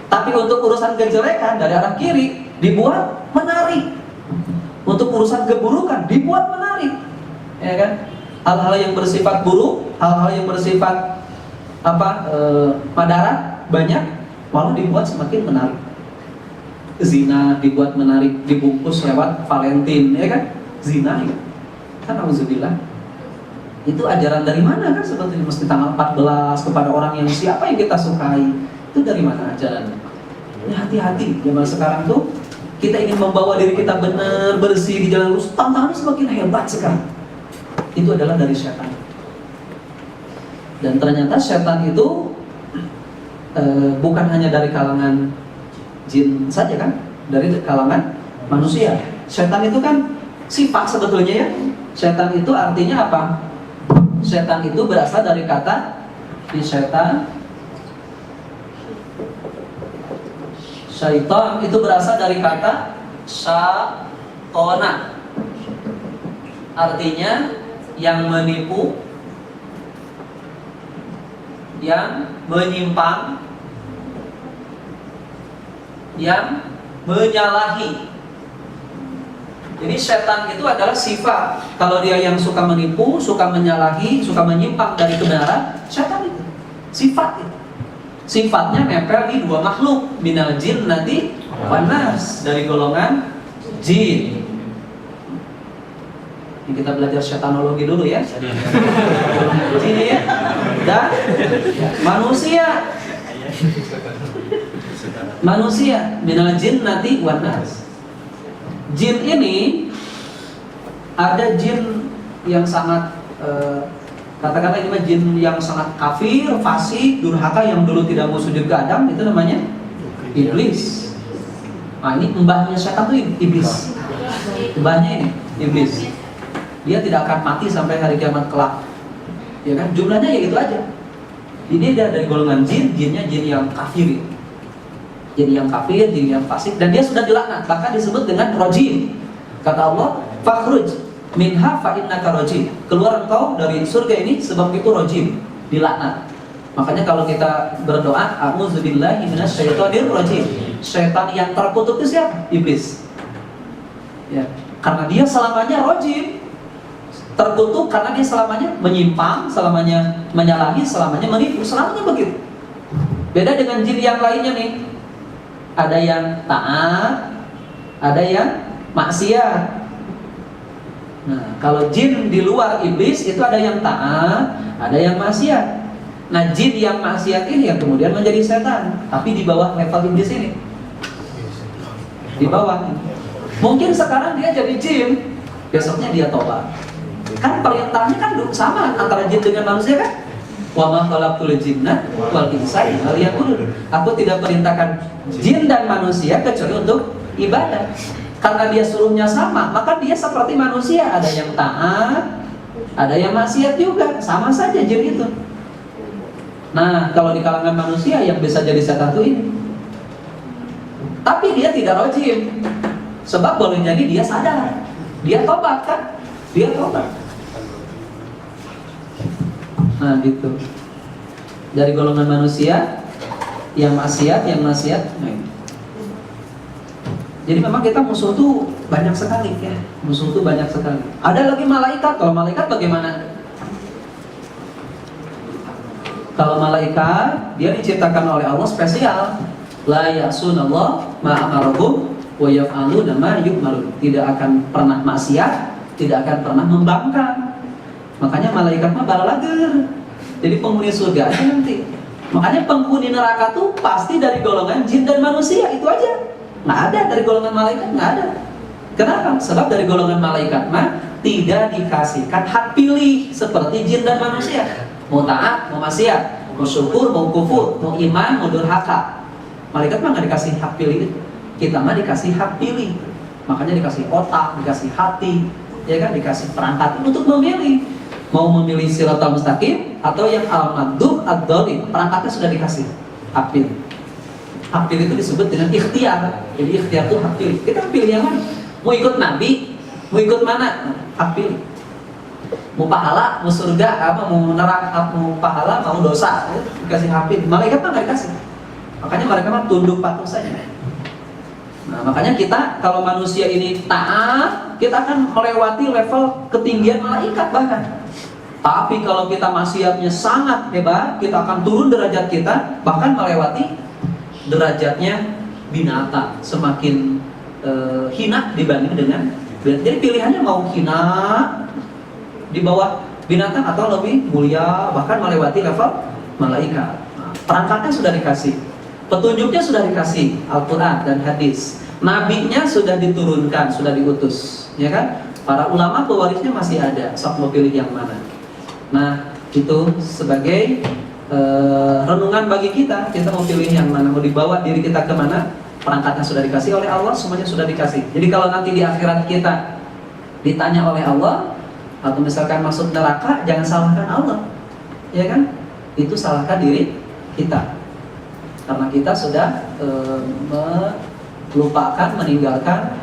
Tapi untuk urusan kejelekan dari arah kiri dibuat menarik. Untuk urusan keburukan dibuat menarik. Ya kan? Hal-hal yang bersifat buruk, hal-hal yang bersifat madarat banyak, malah dibuat semakin menarik. Zina dibuat menarik, dibungkus lewat Valentine, ya kan? Zina ya. Kan auzubillah. Itu ajaran dari mana kan sebetulnya, mesti tanggal 14 kepada orang yang siapa yang kita sukai. Itu dari mana ajarannya? Ini hati-hati. Zaman sekarang tuh kita ingin membawa diri kita benar, bersih di jalan lurus, tantangannya semakin hebat sekarang. Itu adalah dari setan. Dan ternyata setan itu bukan hanya dari kalangan jin saja kan, dari kalangan manusia. Setan itu kan sifat sebetulnya ya. Setan itu artinya apa? Setan itu berasal dari kata di setan. Syaitan itu berasal dari kata syatona, artinya yang menipu, yang menyimpang, yang menyalahi. Jadi setan itu adalah sifat. Kalau dia yang suka menipu, suka menyalahi, suka menyimpang dari kebenaran, setan itu sifat itu. Sifatnya nempel di dua makhluk, minal jinnati wan nas, dari golongan jin. Ini kita belajar setanologi dulu ya. Jin dan manusia. Manusia, minal jinnati wan nas. Jin ini ada jin yang sangat katakanlah ini mah jin yang sangat kafir, fasik, durhaka, yang dulu tidak mau sujud ke Adam, itu namanya iblis. Nah ini mbahnya setan itu iblis. Mbahnya ini iblis. Dia tidak akan mati sampai hari kiamat kelak. Ya kan? Jumlahnya ya gitu aja. Ini dia dari golongan jin, jinnya jin yang kafir. Jin yang kafir, jin yang fasik, dan dia sudah dilaknat, bahkan disebut dengan rajim. Kata Allah, "Fakhruj minha fa innaka rajim." Keluar engkau dari surga ini sebab itu rajim, dilaknat. Makanya kalau kita berdoa, a'udzubillahi minasyaitonir rajim. Syaitan yang terkutuk itu siapa? Iblis. Ya, karena dia selamanya rajim. Terkutuk karena dia selamanya menyimpang, selamanya menyalahi, selamanya menipu, selamanya begitu. Beda dengan jin yang lainnya nih. Ada yang taat, ada yang maksiat. Nah, kalau jin di luar iblis itu ada yang taat, ada yang maksiat. Nah, jin yang maksiat ini yang kemudian menjadi setan, tapi di bawah level iblis ini. Di bawah. Mungkin sekarang dia jadi jin, besoknya dia tobat. Kan perintahnya kan sama antara jin dengan manusia kan? Wa ma khalaqtul jinna wal insa illa liya'budun. Aku tidak perintahkan jin dan manusia kecuali untuk ibadah. Karena dia suruhnya sama, maka dia seperti manusia, ada yang taat, ada yang maksiat juga, sama saja jin itu. Nah, kalau di kalangan manusia yang bisa jadi setan itu ini. Tapi dia tidak rajim. Sebab boleh jadi dia sadar. Dia tobat kan? Dia tobat. Nah, gitu. Dari golongan manusia yang maksiat. Nah. Jadi memang kita musuh tuh banyak sekali ya. Musuh tuh banyak sekali. Ada lagi malaikat. Kalau malaikat bagaimana? Kalau malaikat, dia diciptakan oleh Allah spesial. La ya'sunallah ma amarahum wa yaf'aluna ma yu'marun. Tidak akan pernah maksiat, tidak akan pernah membangkang. Makanya malaikat mah balalager. Jadi penghuni surga aja nanti. Makanya penghuni neraka tuh pasti dari golongan jin dan manusia, itu aja. Nggak ada dari golongan malaikat, nggak ada. Kenapa? Sebab dari golongan malaikat mah tidak dikasihkan hak pilih seperti jin dan manusia. Mau taat, mau maksiat, mau syukur, mau kufur, mau iman, mau durhaka. Malaikat mah nggak dikasih hak pilih. Kita mah dikasih hak pilih. Makanya dikasih otak, dikasih hati, ya kan, dikasih perangkat untuk memilih. Mau memilih siratal mustaqim atau yang al-madhum ad-dhalim. Perangkatnya sudah dikasih hak pilih. Hak pilih itu disebut dengan ikhtiar. Jadi ikhtiar itu hak pilih. Kita pilih yang mana? Mau ikut nabi, mau ikut mana? Hak pilih. Mau pahala, mau surga, apa mau neraka, mau pahala, mau dosa, dikasih hak pilih. Malaikat mah nggak dikasih. Makanya mereka mah tunduk patuh saja. Nah, makanya kita kalau manusia ini taat, kita akan melewati level ketinggian malaikat bahkan. Tapi kalau kita maksiatnya sangat hebat, kita akan turun derajat kita, bahkan melewati derajatnya binatang, semakin hina dibanding dengan. Jadi pilihannya mau hina di bawah binatang atau lebih mulia, bahkan melewati level malaikat. Nah, perangkatnya sudah dikasih, petunjuknya sudah dikasih, Al-Quran dan hadis. Nabinya sudah diturunkan, sudah diutus, ya kan? Para ulama pewarisnya masih ada, sok mau pilih yang mana. Nah, itu sebagai renungan bagi kita. Kita mau pilih yang mana, mau dibawa diri kita kemana. Perangkatnya sudah dikasih oleh Allah, semuanya sudah dikasih. Jadi kalau nanti di akhirat kita ditanya oleh Allah, atau misalkan masuk neraka, jangan salahkan Allah, ya kan? Itu salahkan diri kita, karena kita sudah melupakan, meninggalkan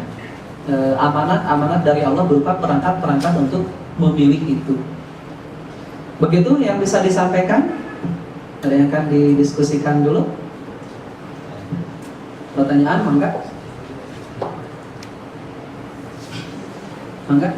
amanat-amanat dari Allah berupa perangkat-perangkat untuk memilih itu. Begitu yang bisa disampaikan. Ada yang akan didiskusikan dulu? Pertanyaan, mangga? Mangga?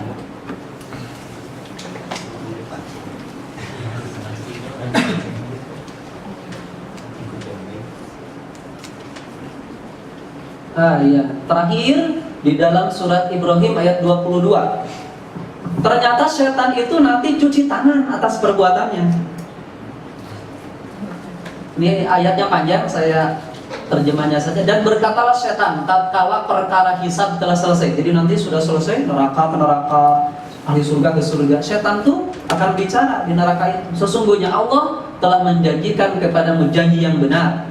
Iya. Terakhir di dalam surat Ibrahim ayat 22. Ternyata setan itu nanti cuci tangan atas perbuatannya. Ini ayatnya panjang, saya terjemahnya saja. Dan berkatalah setan tatkala perkara hisab telah selesai. Jadi nanti sudah selesai, neraka ke neraka, ahli surga ke surga. Setan tuh akan bicara di neraka itu. Sesungguhnya Allah telah menjanjikan kepadamu janji yang benar,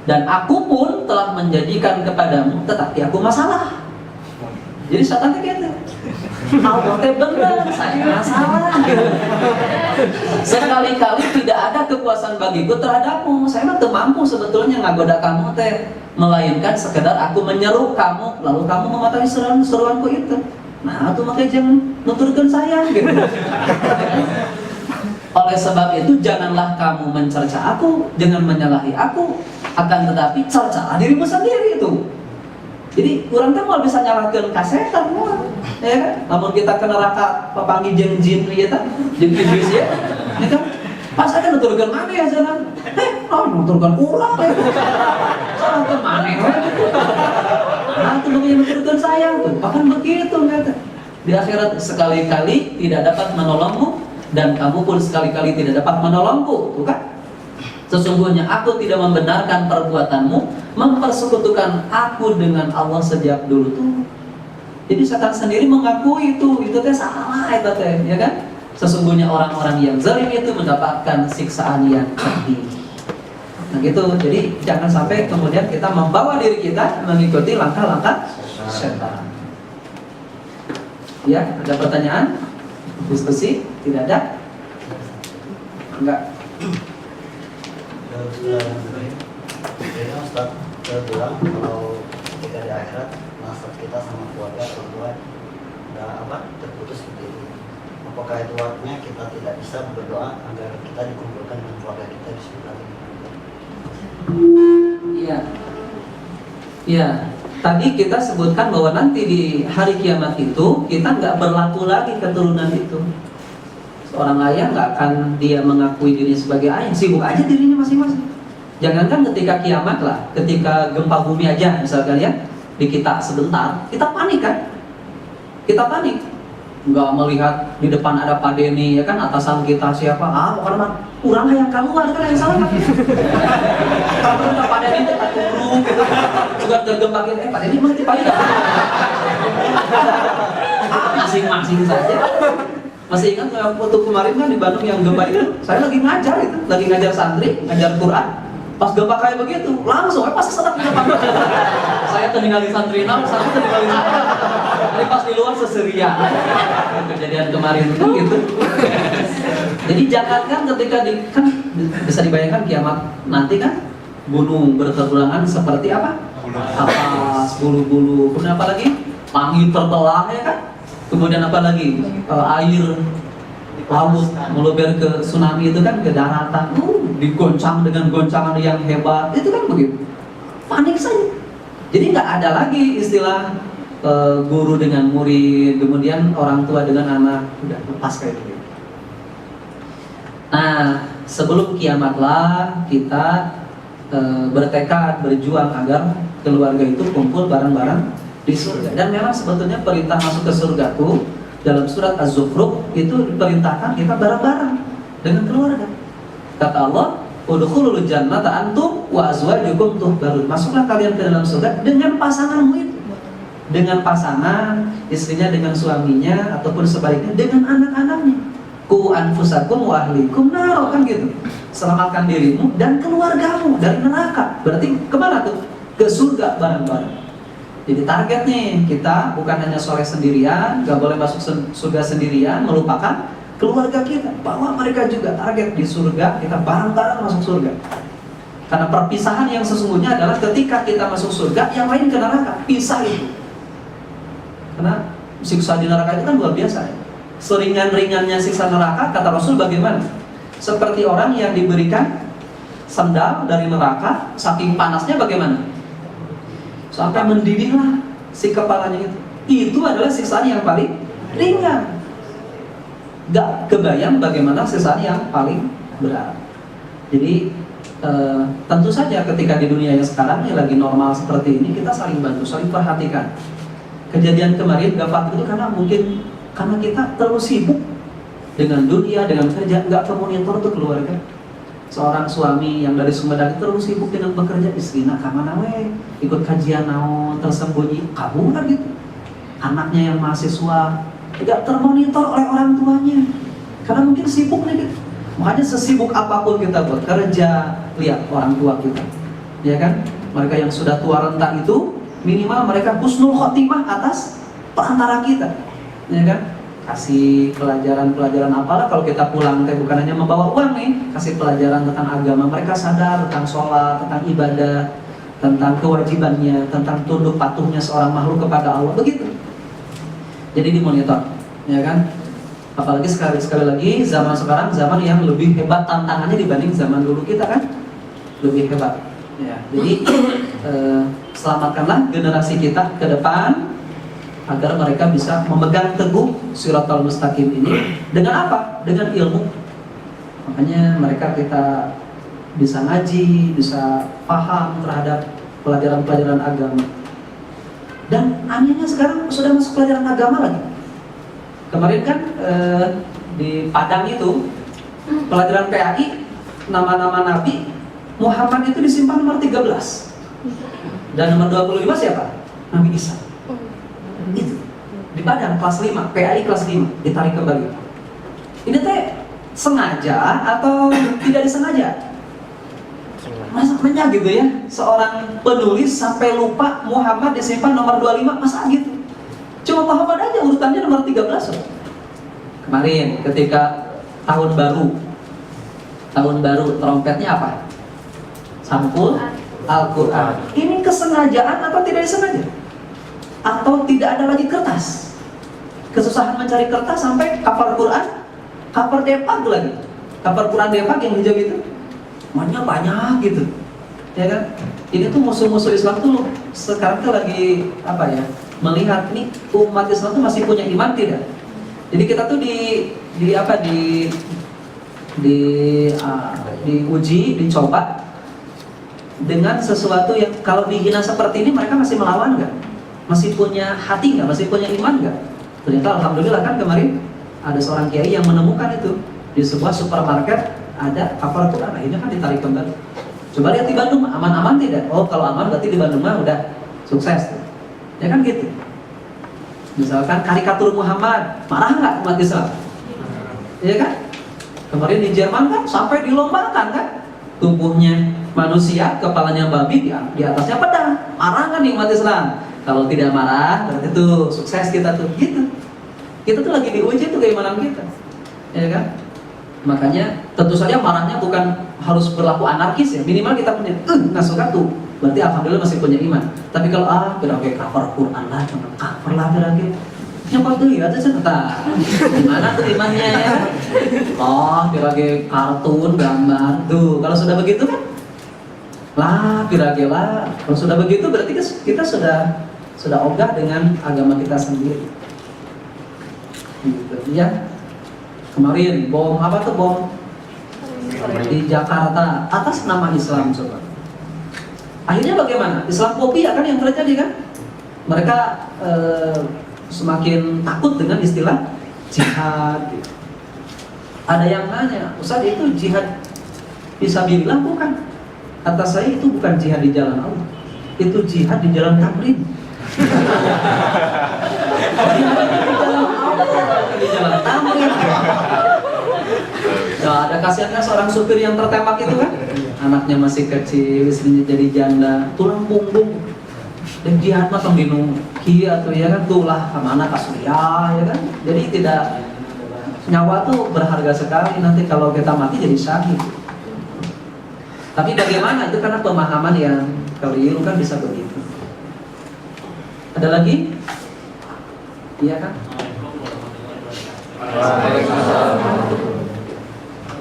dan aku pun telah menjanjikan kepadamu, tetapi aku masalah. Jadi setan itu gitu. Allah teh benar, saya masalah. Sekali-kali tidak ada kepuasan bagiku terhadapmu. Saya mah mampu sebetulnya ngagoda kamu teh, melainkan sekedar aku menyeru kamu, lalu kamu mematuhi seruanku itu. Nah, itu makanya jangan nuturkan saya gitu. Oleh sebab itu janganlah kamu mencerca aku, jangan menyalahi aku, akan tetapi cercalah dirimu sendiri itu. Jadi orang teh mau bisa nyalakeun kasetan moal, ya kan? Namun kita ke neraka papanggih jeung jin ieu tah, jeung iblis ya. Ya kan? Pas aya nuturkeun maneh ya jalan. Nuturkeun urang ya. Nuturkeun maneh we. Nah, itu namanya nuturkeun sayang tuh. Bahkan begitu kata. Di akhirat sekali-kali tidak dapat menolongmu, dan kamu pun sekali-kali tidak dapat menolongku, tuh kan? Sesungguhnya aku tidak membenarkan perbuatanmu, mempersekutukan aku dengan Allah sejak dulu tuh. Jadi setan sendiri mengakui itu teh salah, itu teh, ya kan? Sesungguhnya orang-orang yang zalim itu mendapatkan siksaan yang pedih. Nah gitu, jadi jangan sampai kemudian kita membawa diri kita mengikuti langkah-langkah syaitan. Ya, ada pertanyaan? Diskusi? Tidak ada? Enggak. Jadi Ustaz bilang kalau ketika di akhirat nasab kita sama keluarga orang tua terputus seperti itu. Apakah itu artinya kita tidak bisa berdoa agar kita dikumpulkan dengan keluarga kita di surga? Iya. Iya. Tadi kita sebutkan bahwa nanti di hari kiamat itu kita nggak berlaku lagi keturunan itu. Seorang ayah nggak akan dia mengakui diri sebagai ayah, sibuk aja dirinya masing-masing. Jangankan ketika kiamat lah, ketika gempa bumi aja misalkan ya, di kita sebentar, kita panik kan? Kita panik, nggak melihat di depan ada Pak Denny ya kan, atasan kita siapa? Bukan kurang yang keluar kan yang salah. Kalau ada Pak Denny itu burung gitu, juga tergempa gitu. Pak Denny mati paling nggak? Masing-masing saja. Masih ingat waktu kemarin kan di Bandung yang gempa itu, saya lagi ngajar itu, lagi ngajar santri, ngajar Quran. Pas gempa kayak begitu, langsung pasti sedap di depan. Saya tinggal di santri enam, saya tinggal di sana. Tapi pas di luar seserian. Kejadian kemarin itu gitu. Jadi jangankan ketika kan bisa dibayangkan kiamat nanti kan gunung berterbangan seperti apa? Apas, bulu-bulu, kemudian apa lagi? Langit terbelah ya kan? Kemudian apa lagi? Air laut meluber ke tsunami itu kan, ke daratan, digoncang dengan goncangan yang hebat, itu kan begitu, panik saja. Jadi nggak ada lagi istilah guru dengan murid, kemudian orang tua dengan anak, udah lepas kayak gitu. Nah, sebelum kiamatlah kita bertekad, berjuang agar keluarga itu kumpul bareng-bareng di surga. Dan memang sebetulnya perintah masuk ke surga tuh dalam surat Az-Zukhruf itu diperintahkan kita bareng-bareng dengan keluarga. Kata Allah, udkhulul jannata antum wa azwajukum tuhbarun. Masuklah kalian ke dalam surga dengan pasanganmu itu. Dengan pasangan, istrinya dengan suaminya, ataupun sebaliknya dengan anak-anaknya. Ku anfusakum wa ahlikum nar, kan gitu. Selamatkan dirimu dan keluargamu dari neraka. Berarti kemana tuh? Ke surga bareng-bareng. Jadi target nih, kita bukan hanya soleh sendirian, gak boleh masuk surga sendirian, melupakan keluarga kita, bahwa mereka juga target di surga, kita bareng-bareng masuk surga. Karena perpisahan yang sesungguhnya adalah ketika kita masuk surga, yang lain ke neraka, pisah itu. Karena siksa di neraka itu kan luar biasa ya. Seringan-ringannya siksa neraka, kata Rasul bagaimana? Seperti orang yang diberikan sendal dari neraka, saking panasnya bagaimana? Sampai mendidihlah si kepalanya itu. Itu adalah siksaan yang paling ringan. Gak kebayang bagaimana siksaan yang paling berat. Jadi tentu saja ketika di dunia yang sekarang yang lagi normal seperti ini, kita saling bantu, saling perhatikan. Kejadian kemarin gafat itu karena kita terlalu sibuk dengan dunia, dengan kerja, nggak ke monitor tuh keluarga. Seorang suami yang dari Sumedang terus sibuk dengan bekerja, istrinya kamana we, ikut kajian naon, tersembunyi, kabur gitu. Anaknya yang mahasiswa tidak termonitor oleh orang tuanya, karena mungkin sibuk nih gitu. Makanya sesibuk apapun kita bekerja, lihat orang tua kita, ya kan? Mereka yang sudah tua renta itu minimal mereka husnul khotimah atas perantara kita, ya kan? Kasih pelajaran-pelajaran apalah, kalau kita pulang bukan hanya membawa uang nih, kasih pelajaran tentang agama, mereka sadar tentang sholat, tentang ibadah, tentang kewajibannya, tentang tunduk patuhnya seorang makhluk kepada Allah, begitu. Jadi dimonitor, ya kan? Apalagi sekali lagi zaman sekarang zaman yang lebih hebat tantangannya dibanding zaman dulu kita kan, lebih hebat. Ya, jadi selamatkanlah generasi kita ke depan, agar mereka bisa memegang teguh Shiratal Mustaqim ini dengan apa? Dengan ilmu. Makanya kita bisa ngaji, bisa paham terhadap pelajaran-pelajaran agama. Dan anehnya sekarang sudah masuk pelajaran agama lagi. Kemarin kan di Padang itu pelajaran PAI, nama-nama Nabi Muhammad itu disimpan nomor 13. Dan nomor 25 siapa? Nabi Isa. Itu di Padang kelas 5, PAI kelas 5 ditarik kembali. Ini teh sengaja atau tidak disengaja? Masanya gitu ya, seorang penulis sampai lupa Muhammad disimpan nomor 25, masa gitu? Cuma Muhammad aja urutannya nomor 13. Kemarin ketika tahun baru trompetnya apa? Sampul Al-Quran. Ini kesengajaan atau tidak disengaja? Atau tidak ada lagi kertas? Kesusahan mencari kertas sampai cover Quran, cover depak lagi, cover Quran depak yang hijau gitu, maknya banyak gitu, ya kan? Ini tuh musuh-musuh Islam tuh sekarang tuh lagi apa ya? Melihat nih umat Islam tuh masih punya iman tidak? Jadi kita tuh diuji, dicoba dengan sesuatu yang kalau dihina seperti ini mereka masih melawan nggak? Masih punya hati nggak? Masih punya iman nggak? Ternyata alhamdulillah kan kemarin ada seorang kiai yang menemukan itu di sebuah supermarket ada cover Quran, akhirnya kan ditarik kembali. Coba lihat di Bandung, aman-aman tidak? Oh kalau aman berarti di Bandung mah udah sukses, ya kan gitu. Misalkan karikatur Muhammad, marah nggak umat Islam? Ya kan? Kemarin di Jerman kan sampai dilombakan kan, tubuhnya manusia, kepalanya babi, di atasnya pedang. Marah kan nih umat Islam? Kalau tidak marah, berarti itu sukses kita tuh, gitu. Kita tuh lagi diuji tuh keimanan kita, ya kan? Makanya tentu saja marahnya bukan harus berlaku anarkis ya. Minimal kita punya, nggak suka tuh, berarti alhamdulillah masih punya iman. Tapi kalau berarti cover Quran lah, cuma cover lah berarti. Nyokot tuh ya, itu cerita. Gimana tuh imannya ya? Oh, berarti kartun, gambar tuh. Kalau sudah begitu kan? Lah, lah. Kalau sudah begitu berarti kita sudah ogah dengan agama kita sendiri. Gitu ya. Kemarin bom apa tuh bom di Jakarta atas nama Islam coba. Akhirnya bagaimana? Islamophobia kan yang terjadi kan? Mereka semakin takut dengan istilah jihad. Gitu. Ada yang nanya, Ustaz itu jihad fisabilillah bukan? Kata saya itu bukan jihad di jalan Allah, itu jihad di jalan taklim. Di jalan taklim. Nah, ada kasihannya seorang supir yang tertembak itu kan, anaknya masih kecil, istrinya jadi janda, tulang punggung. Dan jihad mah tong dinu kieu atuh ya kan, tulah ka mana ka Suriah ya kan. Jadi tidak, nyawa tuh berharga sekali, nanti kalau kita mati jadi syahid. Tapi bagaimana? Itu karena pemahaman yang keliru kan bisa begitu. Ada lagi? Iya kan?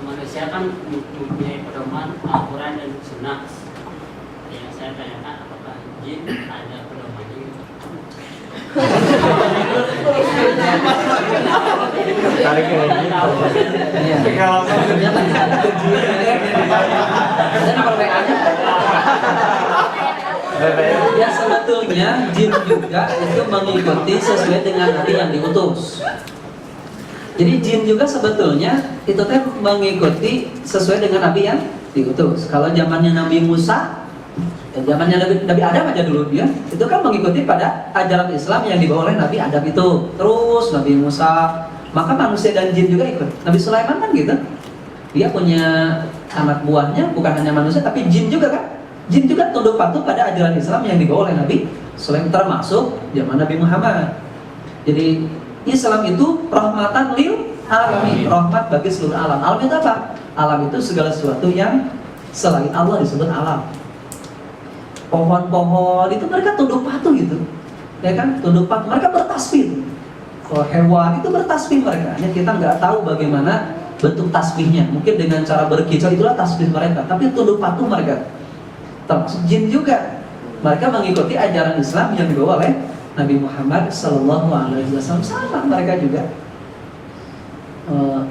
Manusia kan mempunyai pedoman Al-Quran dan Sunnah. Yang saya tanyakan, apakah jin ada pedomannya gitu? Tarik lagi. Iya. Kalau Ternyata ada nomor WA-nya. Ya sebetulnya jin juga itu mengikuti sesuai dengan nabi yang diutus. Jadi jin juga sebetulnya itu teh mengikuti sesuai dengan nabi yang diutus. Kalau zamannya Nabi Musa, zamannya Nabi Adam aja dulu dia, itu kan mengikuti pada ajaran Islam yang dibawa oleh Nabi Adam itu. Terus Nabi Musa, maka manusia dan jin juga ikut. Nabi Sulaiman kan gitu. Dia punya anak buahnya bukan hanya manusia tapi jin juga kan. Jin juga tunduk patuh pada ajaran Islam yang dibawa oleh Nabi Sulaiman, termasuk zaman Nabi Muhammad. Jadi Islam itu rahmatan lil alamin, rahmat bagi seluruh alam. Alam itu apa? Alam itu segala sesuatu yang selain Allah disebut alam. Pohon-pohon itu mereka tunduk patuh gitu, ya kan? Tunduk patuh, mereka bertasbih. Kalau hewan itu bertasbih mereka, hanya kita nggak tahu bagaimana bentuk tasbihnya. Mungkin dengan cara berkicau itulah tasbih mereka, tapi tunduk patuh mereka. Termasuk jin juga, mereka mengikuti ajaran Islam yang dibawa oleh Nabi Muhammad SAW. Sama mereka juga.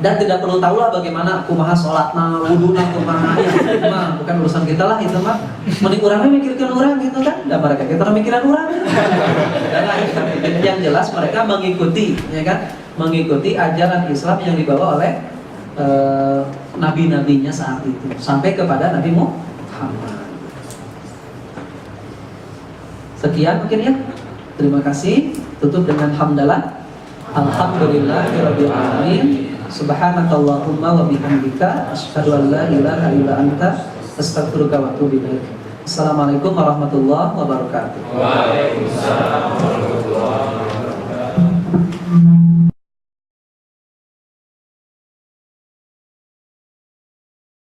Dan tidak perlu tahulah bagaimana kumaha sholatna, wuduna, kumaha ya, bukan urusan kita lah itu mah. Mending orangnya mikirkan orang gitu kan, dan mereka kita mikiran orang. Yang jelas mereka mengikuti, ya kan, mengikuti ajaran Islam yang dibawa oleh nabi-nabinya saat itu sampai kepada Nabi Muhammad. Sekian mungkin ya. Terima kasih. Tutup dengan hamdalah. Alhamdulillahirabbil alamin. Subhanakallahumma wa bihamdika asyhadu an la ilaha illa anta astaghfiruka wa atubu ilaik. Assalamualaikum warahmatullahi wabarakatuh. Waalaikumsalam.